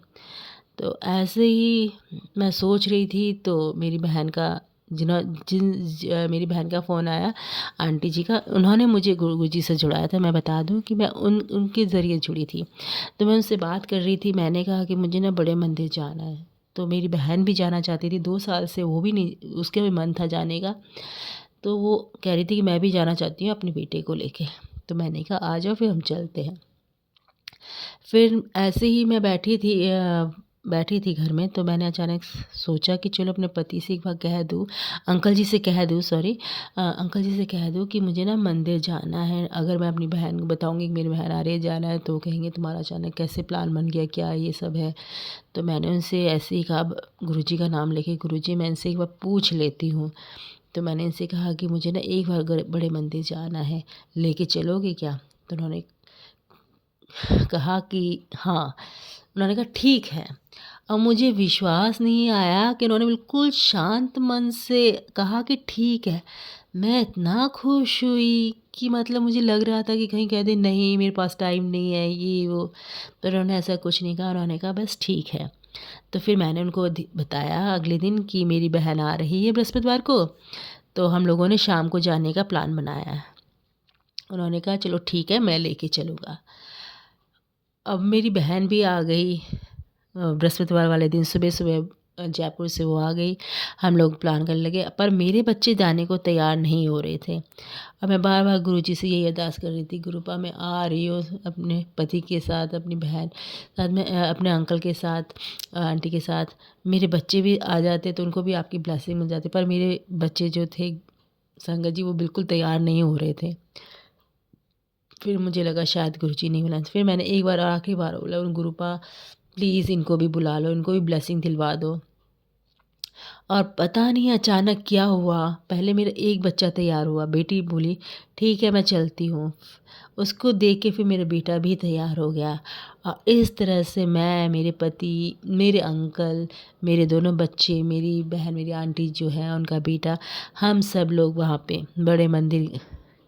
तो ऐसे ही मैं सोच रही थी तो मेरी बहन का मेरी बहन का फ़ोन आया, आंटी जी का। उन्होंने मुझे गुरुजी से जुड़ाया था। मैं बता दूं कि मैं उनके ज़रिए जुड़ी थी। तो मैं उनसे बात कर रही थी, मैंने कहा कि मुझे ना बड़े मंदिर जाना है। तो मेरी बहन भी जाना चाहती थी, 2 साल से वो भी नहीं, उसके भी मन था जाने का। तो वो कह रही थी कि मैं भी जाना चाहती हूँ अपने बेटे को लेके। तो मैंने कहा आ जाओ फिर हम चलते हैं। फिर ऐसे ही मैं बैठी थी घर में, तो मैंने अचानक सोचा कि चलो अपने पति से एक बार कह दूँ, अंकल जी से कह दूँ, सॉरी, अंकल जी से कह दूँ कि मुझे ना मंदिर जाना है। अगर मैं अपनी बहन को बताऊँगी कि मेरी बहन आ रही है, जाना है, तो वो कहेंगे तुम्हारा अचानक कैसे प्लान बन गया, क्या ये सब है। तो मैंने उनसे ऐसे ही कहा, गुरुजी का नाम लेके, गुरुजी मैं इनसे एक बार पूछ लेती हूँ। तो मैंने इनसे कहा कि मुझे ना एक बार बड़े मंदिर जाना है, लेके चलोगे क्या? तो उन्होंने कहा कि हाँ। उन्होंने कहा ठीक है। अब मुझे विश्वास नहीं आया कि उन्होंने बिल्कुल शांत मन से कहा कि ठीक है। मैं इतना खुश हुई कि मतलब मुझे लग रहा था कि कहीं कह दें नहीं मेरे पास टाइम नहीं है ये वो। तो उन्होंने ऐसा कुछ नहीं कहा, उन्होंने कहा बस ठीक है। तो फिर मैंने उनको बताया अगले दिन कि मेरी बहन आ रही है बृहस्पतिवार को, तो हम लोगों ने शाम को जाने का प्लान बनाया है। उन्होंने कहा चलो ठीक है मैं लेके चलूँगा। अब मेरी बहन भी आ गई बृहस्पतिवार वाले दिन सुबह-सुबह, जयपुर से वो आ गई। हम लोग प्लान करने लगे, पर मेरे बच्चे जाने को तैयार नहीं हो रहे थे। अब मैं बार-बार गुरुजी से यही अरदास कर रही थी, गुरुपा मैं आ रही हूँ अपने पति के साथ, अपनी बहन साथ में, अपने अंकल के साथ, आंटी के साथ। मेरे बच्चे भी आ जाते तो उनको भी आपकी ब्लेसिंग मिल जाती। पर मेरे बच्चे जो थे संगत जी, वो बिल्कुल तैयार नहीं हो रहे थे। फिर मुझे लगा शायद गुरुजी नहीं बुलाएँ। फिर मैंने एक बार आखिरी बार बोला, गुरुपा प्लीज़ इनको भी बुला लो, इनको भी ब्लेसिंग दिलवा दो। और पता नहीं अचानक क्या हुआ, पहले मेरा एक बच्चा तैयार हुआ, बेटी बोली ठीक है मैं चलती हूँ। उसको देख के फिर मेरा बेटा भी तैयार हो गया। और इस तरह से मैं, मेरे पति, मेरे अंकल, मेरे दोनों बच्चे, मेरी बहन, मेरी आंटी जो है उनका बेटा, हम सब लोग वहाँ पे बड़े मंदिर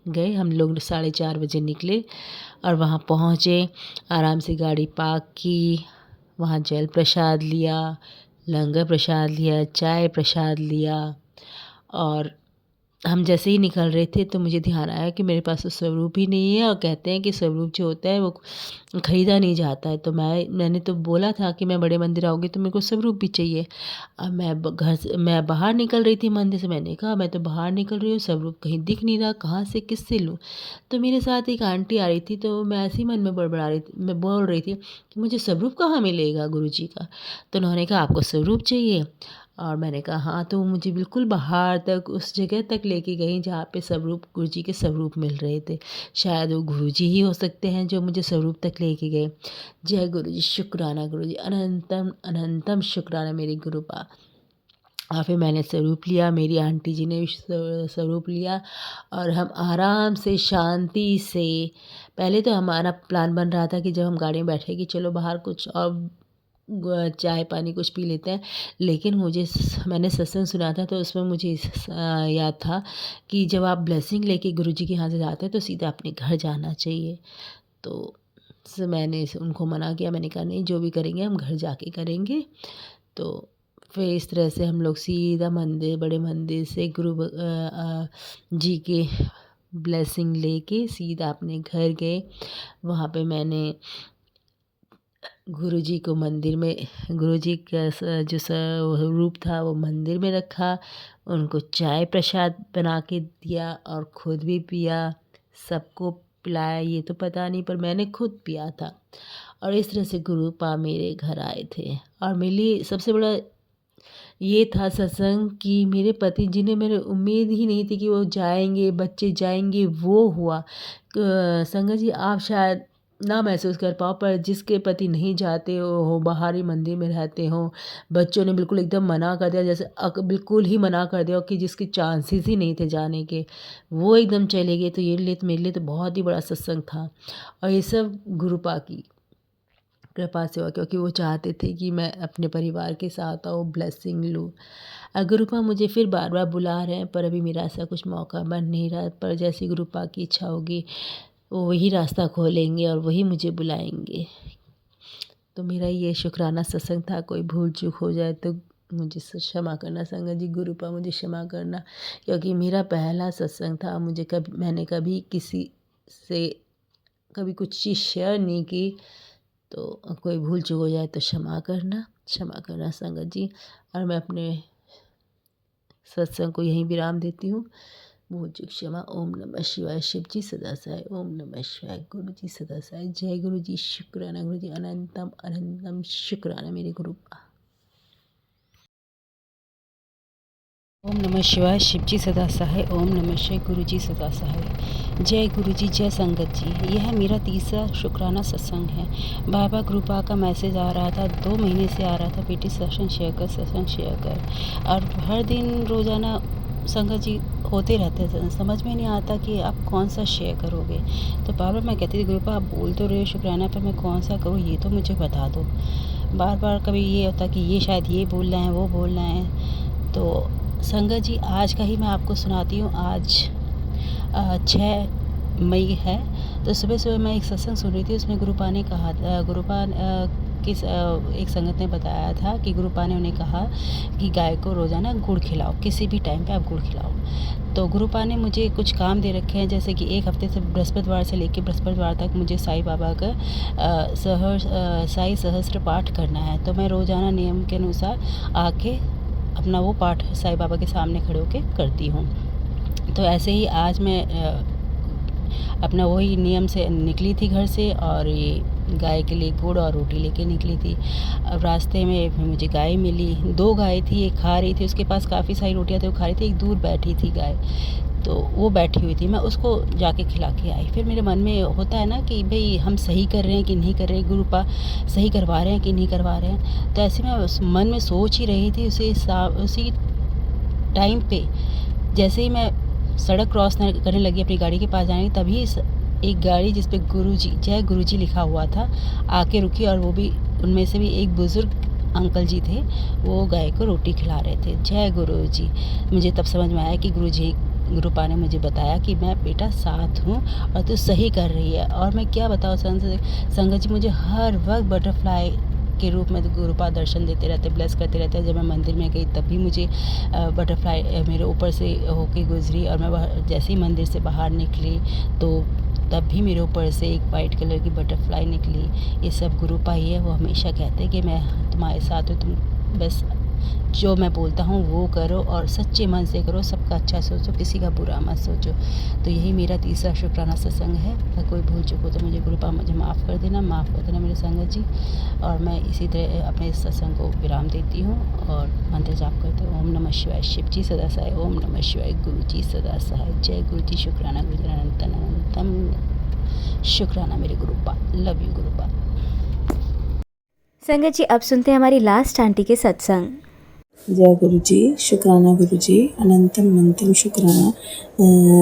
गए। हम लोग 4:30 बजे निकले और वहाँ पहुँचे, आराम से गाड़ी पार्क की, वहाँ जल प्रसाद लिया, लंगर प्रसाद लिया, चाय प्रसाद लिया। और हम जैसे ही निकल रहे थे तो मुझे ध्यान आया कि मेरे पास तो स्वरूप ही नहीं है, और कहते हैं कि स्वरूप जो होता है वो ख़रीदा नहीं जाता है। तो मैंने तो बोला था कि मैं बड़े मंदिर आऊँगी तो मेरे को स्वरूप भी चाहिए। अब मैं बाहर निकल रही थी मंदिर से, मैंने कहा मैं तो बाहर निकल रही हूँ, स्वरूप कहीं दिख नहीं रहा, कहाँ से किससे लूँ? तो मेरे साथ एक आंटी आ रही थी, तो मैं ऐसे ही मन में बड़बड़ा रही थी, मैं बोल रही थी कि मुझे स्वरूप कहाँ मिलेगा गुरुजी का? तो उन्होंने कहा आपको स्वरूप चाहिए? और मैंने कहा हाँ। तो वो मुझे बिल्कुल बाहर तक, उस जगह तक लेके गई जहाँ पे स्वरूप, गुरुजी के स्वरूप मिल रहे थे। शायद वो गुरुजी ही हो सकते हैं जो मुझे स्वरूप तक लेके गए। जय गुरुजी, शुक्राना गुरुजी, अनंतम अनंतम शुक्राना मेरे गुरुपा। और फिर मैंने स्वरूप लिया, मेरी आंटी जी ने भी स्वरूप लिया, और हम आराम से शांति से, पहले तो हमारा प्लान बन रहा था कि जब हम गाड़ी में बैठे कि चलो बाहर कुछ और चाय पानी कुछ पी लेते हैं। लेकिन मैंने सत्संग सुना था, तो उसमें मुझे याद था कि जब आप ब्लेसिंग लेके गुरुजी के यहाँ से जाते हैं तो सीधा अपने घर जाना चाहिए। तो मैंने उनको मना किया, मैंने कहा नहीं जो भी करेंगे हम घर जाके करेंगे। तो फिर इस तरह से हम लोग सीधा मंदिर, बड़े मंदिर से जी के ब्लेसिंग लेके सीधा अपने घर गए। वहाँ पे मैंने गुरुजी को मंदिर में, गुरुजी का जो स्वरूप था वो मंदिर में रखा, उनको चाय प्रसाद बना के दिया और खुद भी पिया, सबको पिलाया ये तो पता नहीं, पर मैंने खुद पिया था। और इस तरह से गुरुपा मेरे घर आए थे। और मेरे लिए सबसे बड़ा ये था सत्संग कि मेरे पति जिन्हें मेरे उम्मीद ही नहीं थी कि वो जाएंगे, बच्चे जाएंगे, वो हुआ। संगत जी आप शायद ना महसूस कर पाओ, पर जिसके पति नहीं जाते हो, बाहर ही मंदिर में रहते हो, बच्चों ने बिल्कुल एकदम मना कर दिया, जैसे बिल्कुल ही मना कर दिया कि जिसके चांसेस ही नहीं थे जाने के, वो एकदम चले गए। तो ये लिए तो मेरे लिए तो बहुत ही बड़ा सत्संग था, और ये सब गुरुपा की कृपा से हुआ, क्योंकि वो चाहते थे कि मैं अपने परिवार के साथ आऊँ, ब्लेसिंग लूँ। गुरुपा मुझे फिर बार बार बुला रहे हैं, पर अभी मेरा ऐसा कुछ मौका बन नहीं रहा, पर जैसी गुरुपा की इच्छा होगी वो वही रास्ता खोलेंगे और वही मुझे बुलाएंगे। तो मेरा ये शुक्राना सत्संग था। कोई भूल चूक हो जाए तो मुझे क्षमा करना संगत जी, गुरुपा मुझे क्षमा करना, क्योंकि मेरा पहला सत्संग था। मैंने कभी किसी से कभी कुछ चीज़ शेयर नहीं की, तो कोई भूल चूक हो जाए तो क्षमा करना संगत जी। और मैं अपने सत्संग को यहीं विराम देती हूँ। भूल चूक क्षमा। ओम नमः शिवाय। शिव जी सदा सहाय। ओम नमः शिवाय। गुरु जी सदा सहाय। जय गुरु जी। शुक्राना गुरु जी। अनंतम अनंतम शुक्राना मेरे गुरु। ओम नमः शिवाय। शिव जी सदा सहाय। ओम नमः शिवाय। गुरु जी सदा सहाय। जय गुरु जी। जय संगत जी। यह मेरा तीसरा शुक्राना सत्संग है। बाबा कृपा का मैसेज आ रहा था, 2 महीने से आ रहा था, बेटी सत्संग शेयर कर। और हर दिन रोज़ाना संगत जी होते रहते हैं, समझ में नहीं आता कि आप कौन सा शेयर करोगे। तो बार बार मैं कहती थी गुरुपा आप बोल तो रहे हो शुक्राना, पर मैं कौन सा करूँ ये तो मुझे बता दो। बार बार कभी ये होता कि ये शायद ये बोलना है, वो बोलना है। तो संगत जी आज का ही मैं आपको सुनाती हूँ। आज 6 मई है। तो सुबह सुबह मैं एक सत्संग सुन रही थी, उसमें गुरुपा ने कहा एक संगत ने बताया था कि गुरुपा ने उन्हें कहा कि गाय को रोज़ाना गुड़ खिलाओ, किसी भी टाइम पे आप गुड़ खिलाओ। तो गुरुपा ने मुझे कुछ काम दे रखे हैं, जैसे कि एक हफ्ते से बृहस्पतिवार से लेकर बृहस्पतिवार तक मुझे साईं बाबा का साई सहस्त्र पाठ करना है। तो मैं रोज़ाना नियम के अनुसार आके अपना वो पाठ साईं बाबा के सामने खड़े होकर करती हूँ। तो ऐसे ही आज मैं अपना वही नियम से निकली थी घर से, और ये गाय के लिए गुड़ और रोटी लेके निकली थी। अब रास्ते में मुझे गाय मिली, 2 गाय थी, एक खा रही थी, उसके पास काफ़ी सारी रोटियां थी, वो खा रही थी। एक दूर बैठी थी गाय, तो वो बैठी हुई थी, मैं उसको जाके खिला के आई। फिर मेरे मन में होता है ना कि भाई हम सही कर रहे हैं कि नहीं कर रहे, गुरुपा सही करवा रहे हैं कि नहीं करवा रहे हैं। तो ऐसे मैं उस मन में सोच ही रही थी। उसी टाइम पे जैसे ही मैं सड़क क्रॉस करने लगी अपनी गाड़ी के पास जाने, तभी एक गाड़ी जिस पे गुरुजी, जय गुरुजी लिखा हुआ था, आके रुकी, और वो भी उनमें से भी एक बुज़ुर्ग अंकल जी थे, वो गाय को रोटी खिला रहे थे। जय गुरुजी। मुझे तब समझ में आया कि गुरुपा ने मुझे बताया कि मैं बेटा साथ हूँ और तू सही कर रही है। और मैं क्या बताऊँ संगत जी, मुझे हर वक्त बटरफ्लाई के रूप में गुरुपा दर्शन देते रहते, ब्लेस करते रहते हैं। जब मैं मंदिर में गई तब भी मुझे बटरफ्लाई मेरे ऊपर से होके गुजरी, और मैं जैसे ही मंदिर से बाहर निकली तो तब भी मेरे ऊपर से एक वाइट कलर की बटरफ्लाई निकली। ये सब गुरुपा ही है। वो हमेशा कहते हैं कि मैं तुम्हारे साथ हूँ, तुम बस जो मैं बोलता हूँ वो करो और सच्चे मन से करो, सबका अच्छा सोचो, किसी का बुरा मत सोचो। तो यही मेरा तीसरा शुक्राना सत्संग है। अगर कोई भूल चुको तो मुझे गुरुपा मुझे माफ़ कर देना मेरे संगत जी। और मैं इसी तरह अपने इस सत्संग को विराम देती हूँ और मंत्र जाप करती हूँ। ओम नमः शिवाय। शिव जी सदा सहाय। ओम नमः शिवाय। गुरु जी सदा सहाय। जय गुरु जी। शुक्राना गुरु जी। अनंतम शुक्राना मेरे गुरुपा। Love you गुरुपा। संगत जी अब सुनते हैं हमारी लास्ट आंटी के सत्संग। जय गुरु जी। शुक्राना गुरु जी। अनंतम अनंतम शुक्राना।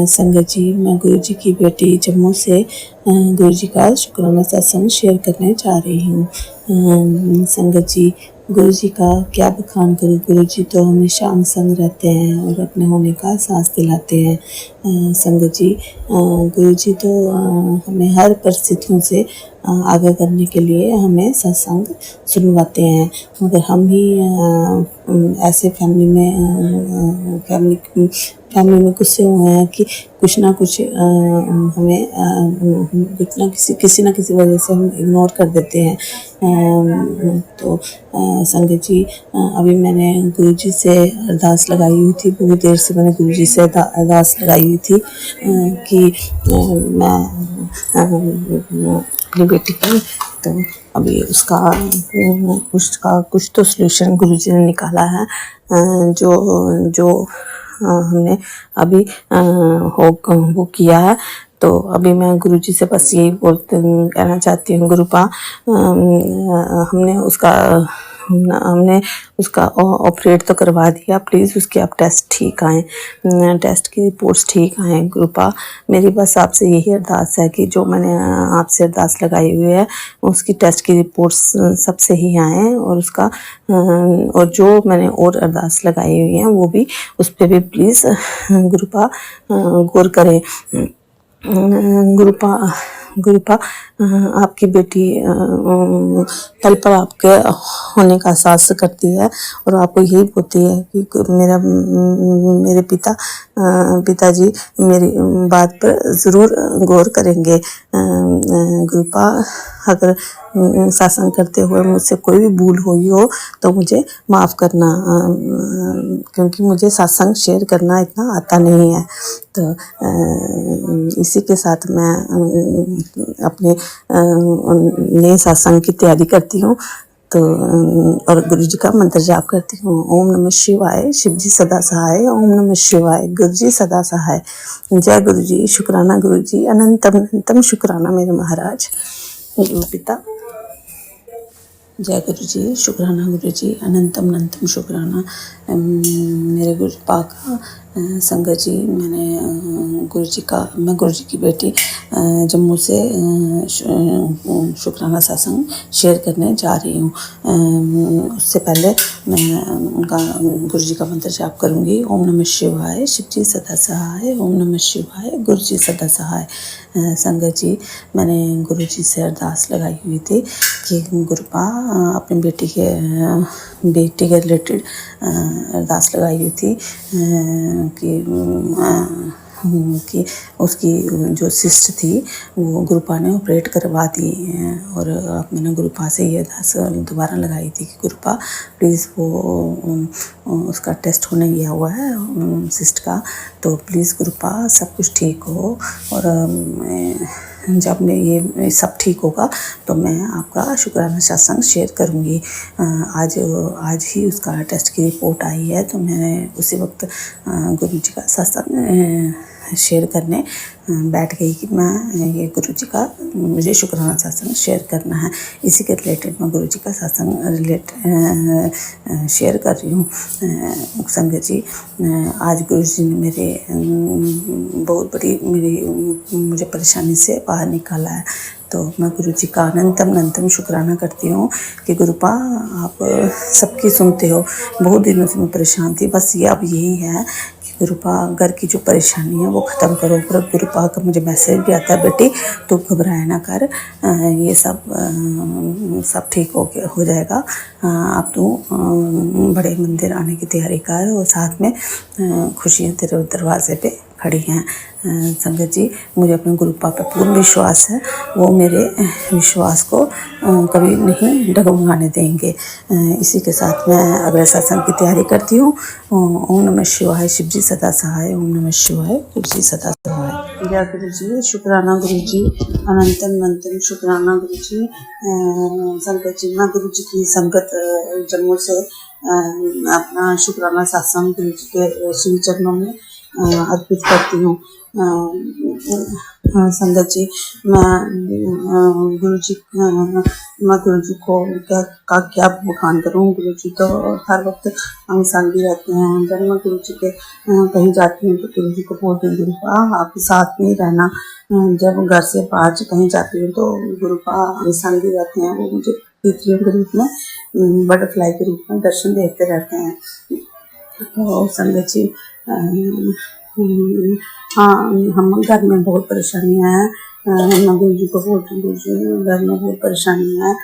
संगत जी, मैं गुरु जी की बेटी जम्मू से गुरु जी का शुक्राना सत्संग शेयर करने जा रही हूँ। संगत जी, गुरु जी का क्या बखान करूँ। गुरु जी तो हमेशा अंग संग रहते हैं और अपने होने का एहसास दिलाते हैं। संगत जी, गुरु जी तो हमें हर परिस्थितियों से आगे करने के लिए हमें सत्संग सुनवाते हैं। मगर हम ही ऐसे फैमिली फैमिली में गुस्से हुए हैं कि कुछ ना कुछ हमें कुछ ना किसी ना किसी वजह से हम इग्नोर कर देते हैं। तो संगत जी, अभी मैंने गुरुजी से अरदास लगाई हुई थी, बहुत देर से मैंने गुरुजी से अरदास लगाई हुई थी कि मैं अपनी बेटी की, तो अभी उसका कुछ तो सलूशन गुरुजी ने निकाला है। जो हमने अभी वो किया है। तो अभी मैं गुरुजी से बस यही कहना चाहती हूँ, गुरुपा, हमने उसका ऑपरेट तो करवा दिया, प्लीज़ उसके आप टेस्ट ठीक आएँ, टेस्ट की रिपोर्ट्स ठीक आएँ। गुरुपा, मेरी बस आपसे यही अरदास है कि जो मैंने आपसे अरदास लगाई हुई है उसकी टेस्ट की रिपोर्ट्स सब सही आएँ, और जो मैंने और अरदास लगाई हुई हैं वो भी, उस पर भी प्लीज़ गुरुपा गौर करें। गुरुपा, आपकी बेटी पल पर आपके होने का एहसास करती है और आपको यही बोलती है कि मेरे पिताजी मेरी बात पर ज़रूर गौर करेंगे। गुरुपा, अगर सत्संग करते हुए मुझसे कोई भी भूल हुई हो तो मुझे माफ़ करना, क्योंकि मुझे सत्संग शेयर करना इतना आता नहीं है। तो इसी के साथ मैं अपने नए सत्संग की तैयारी करती हूँ। तो और गुरु जी का मंत्र जाप करती हूँ। ओम नमः शिवाय, शिव जी सदा सहाय। ओम नमः शिवाय, गुरु जी सदा सहाय। जय गुरु जी, शुक्राना गुरु जी, अनंतम अनंतम शुक्राना मेरे महाराज गुरु पिता। जय गुरु जी, शुक्राना गुरु जी, अनंतम अनंतम शुक्राना मेरे गुरु पाक। संगत जी, मैं गुरु जी की बेटी जम्मू से शुक्राना सत्संग शेयर करने जा रही हूँ। उससे पहले मैं उनका गुरु जी का मंत्र जाप करूँगी। ओम नमः शिवाय, शिव जी सदा सहाय। ओम नमः शिवाय, गुरु जी सदा सहाय। संगत जी, मैंने गुरु जी से अरदास लगाई हुई थी कि गुरुपा अपनी बेटी के रिलेटेड अरदास लगाई हुई थी कि उसकी जो सिस्ट थी वो गुरुपा ने ऑपरेट करवा दी है। और अब मैंने गुरुपा से ये अरदास दोबारा लगाई थी कि गुरुपा प्लीज़ वो उसका टेस्ट होने गया हुआ है सिस्ट का, तो प्लीज़ गुरुपा सब कुछ ठीक हो। और जब मैं ये सब ठीक होगा तो मैं आपका शुक्राना सत्संग शेयर करूँगी। आज ही उसका टेस्ट की रिपोर्ट आई है, तो मैंने उसी वक्त गुरु जी का सत्संग शेयर करने बैठ गई कि मैं ये गुरु जी का मुझे शुक्राना सत्संग शेयर करना है। इसी के रिलेटेड मैं गुरु जी का सत्संग शेयर कर रही हूँ। संगत जी, आज गुरु जी ने बहुत बड़ी मुझे परेशानी से बाहर निकाला है, तो मैं गुरु जी का अनंतम शुक्राना करती हूँ कि गुरुपा आप सबकी सुनते हो। बहुत दिनों से मैं परेशान थी, बस ये अब यही है कि गुरुपा घर की जो परेशानी है वो ख़त्म करो। पर गुरुपा का मुझे मैसेज भी आता है, बेटी तू घबराए ना कर, ये सब ठीक हो जाएगा। अब तू बड़े मंदिर आने की तैयारी कर, और साथ में खुशियाँ तेरे दरवाजे पे खड़ी हैं। संगत जी, मुझे अपने गुरुपा पर पूर्ण विश्वास है, वो मेरे विश्वास को कभी नहीं डगमगाने देंगे। इसी के साथ मैं अगले सत्संग की तैयारी करती हूँ। ओम नमः शिवाय, शिव जी सदा सहाय। ओम नमः शिवाय, गुरु जी सदा सहाय। जय गुरु जी, शुक्राना गुरु जी, अनंतम अनंतम शुक्राना गुरु जी। संगत जी, मैं गुरु जी की संगत जम्मू से अपना शुक्राना सत्संग गुरु जी के श्री चरणों में अर्पित करती हूँ। संगत जी, मैं गुरु जी को क्या बखान करूँ। गुरु जी तो हर वक्त हम संग ही रहते हैं। जब मैं गुरु जी के कहीं जाती हूँ तो गुरु जी को बोलती हूँ, गुरुपा आप साथ में ही रहना। जब घर से बाहर कहीं जाती हूँ तो गुरुपा हम संग ही रहते हैं। वो मुझे तितलियों के रूप में, बटरफ्लाई के रूप में दर्शन देते रहते हैं। तो संगत जी, हाँ, हम घर में बहुत परेशानियाँ हैं। मैं गुरु जी को बोलती हूँ, गुरु जी घर में बहुत परेशानियाँ हैं।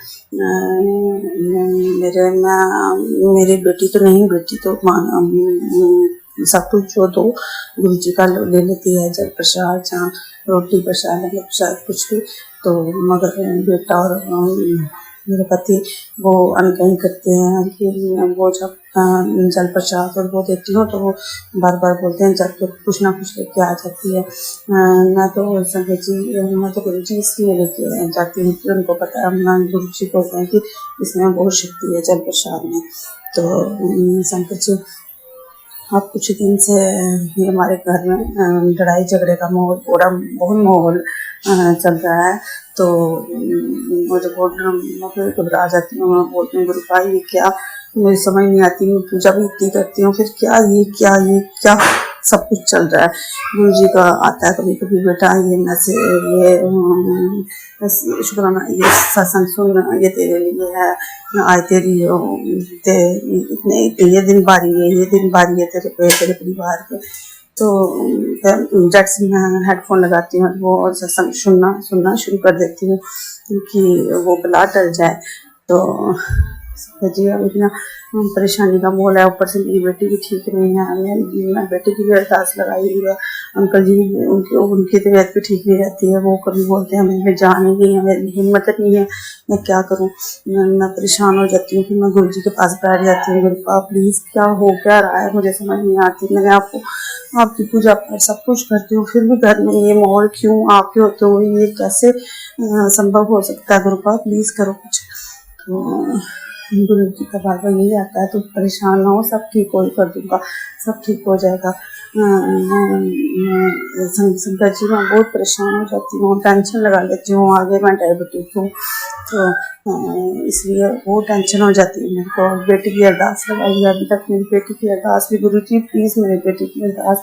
मेरी बेटी तो नहीं, बेटी तो सब कुछ जो दो गुरु जी का ले लेती है, जल प्रसाद, जहाँ रोटी प्रसाद, लंगर प्रसाद, कुछ भी। तो मगर बेटा और मेरे पति वो अनकही करते हैं कि वो जब जल प्रसाद और वो देती हूँ तो वो बार बार बोलते हैं जब तो कुछ ना कुछ लेके आ जाती है। मैं तो गुरु जी इसलिए लेके जाती हूँ कि उनको पता है, मैं गुरु जी बोलते हैं कि इसमें बहुत शक्ति है जल प्रसाद में। तो संगत जी, अब कुछ दिन से ये हमारे घर में लड़ाई झगड़े का माहौल, बहुत माहौल चल रहा है। तो मुझे बहुत घबरा जाती हूँ, मैं बोलती हूँ गुरु भाई ये क्या, मुझे समझ नहीं आती, मैं पूजा भी इतनी करती हूँ, फिर क्या सब कुछ चल रहा है। गुरु जी का आता है कभी कभी, बेटा ये शुक्राना, ये सत्संग सुन, ये तेरे लिए है, आज तेरी ये दिन बारी है तेरे परिवार के। तो झट से मैं हेडफोन लगाती हूँ वो और सत्संग सुनना शुरू कर देती हूँ कि वो बला टल जाए। तो जी अब इतना परेशानी का माहौल है, ऊपर से मेरी बेटी भी ठीक नहीं है। मैं बेटी की भी अरदास लगाई हुई है, अंकल जी उनकी तबीयत भी ठीक नहीं रहती है। वो कभी बोलते हैं मेरे में जान नहीं है, मेरी हिम्मत नहीं है, मैं क्या करूं। मैं परेशान हो जाती हूँ, फिर मैं गुरु जी के पास बैठ जाती हूँ, गुरु आप प्लीज़ क्या हो क्या रहा है मुझे समझ नहीं आती। मैंने आपकी पूजा पाठ सब कुछ करती हूँ, फिर भी घर में ये माहौल क्यों, आपके होते हुए ये कैसे संभव हो सकता है। गुरु प्लीज़ करो कुछ। तो गुरु जी का बार बार यही आता है, तो परेशान ना हो, सब ठीक हो कर दूंगा, सब ठीक हो जाएगा। संगत जी मैं बहुत परेशान हो जाती हूँ, टेंशन लगा लेती हूँ, आगे मैं डायबिटिक हूँ तो इसलिए वो टेंशन हो जाती है मेरे को। बेटी की अरदास लगाई, अभी तक मेरी बेटी की अरदास भी, गुरु जी प्लीज़ मेरी बेटी की अरदास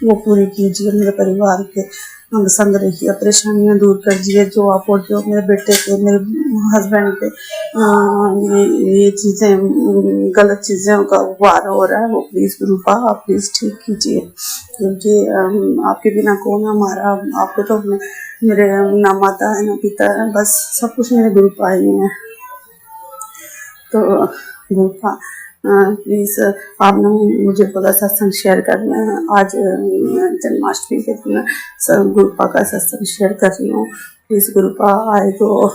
वो पूरी कीजिए, मेरे परिवार के संग रखिए, परेशानियाँ दूर कर दीजिए, जो आप बोलते हो मेरे बेटे के, मेरे हस्बैंड के ये चीज़ें गलत चीज़ों का वार हो रहा है, वो प्लीज़ गुरु आप प्लीज़ ठीक कीजिए, क्योंकि आपके बिना कौन हमारा, आपको तो मेरे ना माता है ना पिता है, बस सब कुछ मेरे गुरु ही है। तो गुरु प्लीज़ आपने मुझे बोला सत्संग शेयर करना है। आज जन्माष्टमी के दिन गुरुपा का सत्संग शेयर कर रही हूँ, प्लीज़ गुरुपा आए तो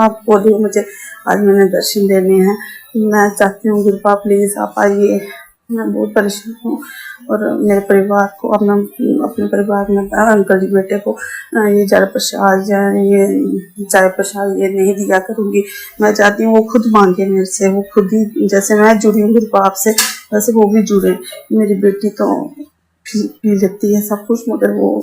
आप बोलिए मुझे, आज मैंने दर्शन देने हैं, मैं चाहती हूँ गुरुपा प्लीज़ आप आइए। मैं बहुत परेशान हूँ और मेरे परिवार को, अपने परिवार में अंकल जी बेटे को ये जल प्रसाद ये चाय प्रसाद ये नहीं दिया करूँगी। मैं चाहती हूँ वो खुद मांगे मेरे से, वो खुद ही, जैसे मैं जुड़ी हूँ गुरु आप से वैसे वो भी जुड़े। मेरी बेटी तो पी लेती है सब कुछ, मगर वो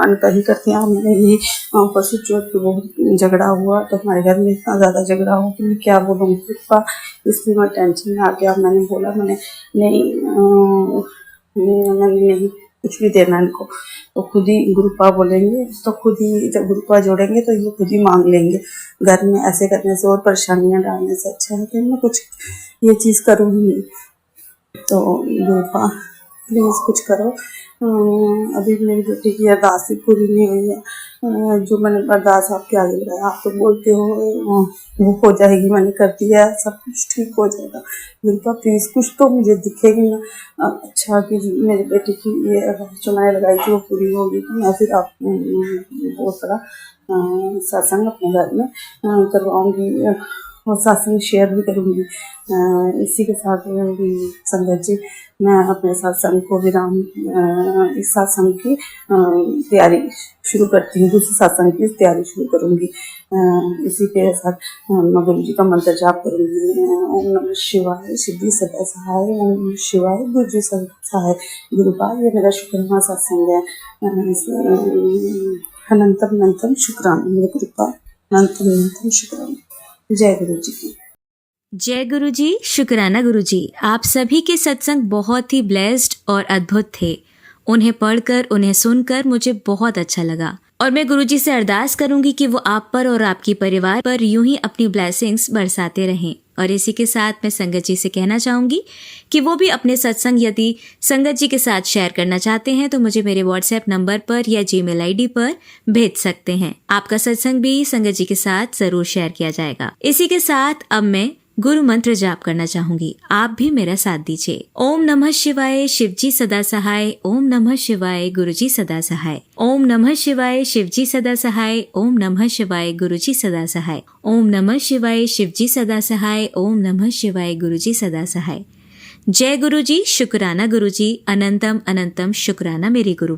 अनकही करती है। मैंने यही परसों चौथ पे बहुत झगड़ा हुआ, तो हमारे घर में इतना ज़्यादा झगड़ा हो कि मैं क्या बोलूँ गुरुपा, इसलिए मैं टेंशन में आ गया। मैंने बोला मैंने नहीं कुछ भी देना इनको, तो खुद ही गुरुपा बोलेंगे, तो खुद ही जब गुरुपा जोड़ेंगे तो ये खुद ही मांग लेंगे। घर में ऐसे करने से और परेशानियाँ डालने से अच्छा है कि मैं कुछ ये चीज़ करूँ ही नहीं। तो गुरुपा प्लीज़ कुछ करो। अभी मेरी बेटी की अरदास भी पूरी नहीं हुई है, जो मैंने अरदास आपके आगे लगाया, आप तो बोलते हो वो हो जाएगी, मैंने कर दिया, सब कुछ ठीक हो जाएगा। गुरुपा प्लीज़ कुछ तो मुझे दिखेगी ना अच्छा कि मेरी बेटी की ये अरदास जो मैंने लगाई थी वो पूरी होगी, तो मैं फिर आप बहुत बड़ा सत्संग अपने घर में करवाऊँगी और सत्संग शेयर भी करूँगी। इसी के साथ संगत जी मैं अपने सत्संग को विराम, इस सत्संग की तैयारी शुरू करती हूँ, दूसरे सत्संग की तैयारी शुरू करूँगी। इसी के साथ मैं गुरु जी का मंत्र जाप करूँगी। ओम नमः शिवाय, सिद्धि सदा सहाय, ओम नमः शिवाय, गुरु जी सहाय। गुरुपा ये मेरा शुक्राना सत्संग है। अनंतम अनंतम शुक्राना मेरे गुरुपा, अनंतम अनंतम शुक्राना। जय गुरु जी की जय गुरु जी। शुक्राना गुरु जी। आप सभी के सत्संग बहुत ही ब्लेस्ड और अद्भुत थे। उन्हें पढ़कर, उन्हें सुनकर मुझे बहुत अच्छा लगा और मैं गुरु जी से अरदास करूंगी कि वो आप पर और आपके परिवार पर यूं ही अपनी ब्लेसिंग्स बरसाते रहें। और इसी के साथ मैं संगत जी से कहना चाहूंगी कि वो भी अपने सत्संग यदि संगत जी के साथ शेयर करना चाहते हैं तो मुझे मेरे व्हाट्सएप नंबर पर या जीमेल आईडी पर भेज सकते हैं। आपका सत्संग भी संगत जी के साथ जरूर शेयर किया जाएगा। इसी के साथ अब मैं गुरु मंत्र जाप करना चाहूंगी। आप भी मेरा साथ दीजिए। ओम नमः शिवाय, शिवजी सदा सहाय। ओम नमः शिवाय, गुरुजी सदा सहाय। ओम नमः शिवाय, शिवजी सदा सहाय। ओम नमः शिवाय, गुरुजी सदा सहाय। ओम नमः शिवाय, शिवजी सदा सहाय। ओम नमः शिवाय, गुरुजी सदा सहाय। जय गुरुजी, शुक्राना गुरुजी, अनंतम अनंतम शुक्राना मेरे गुरु।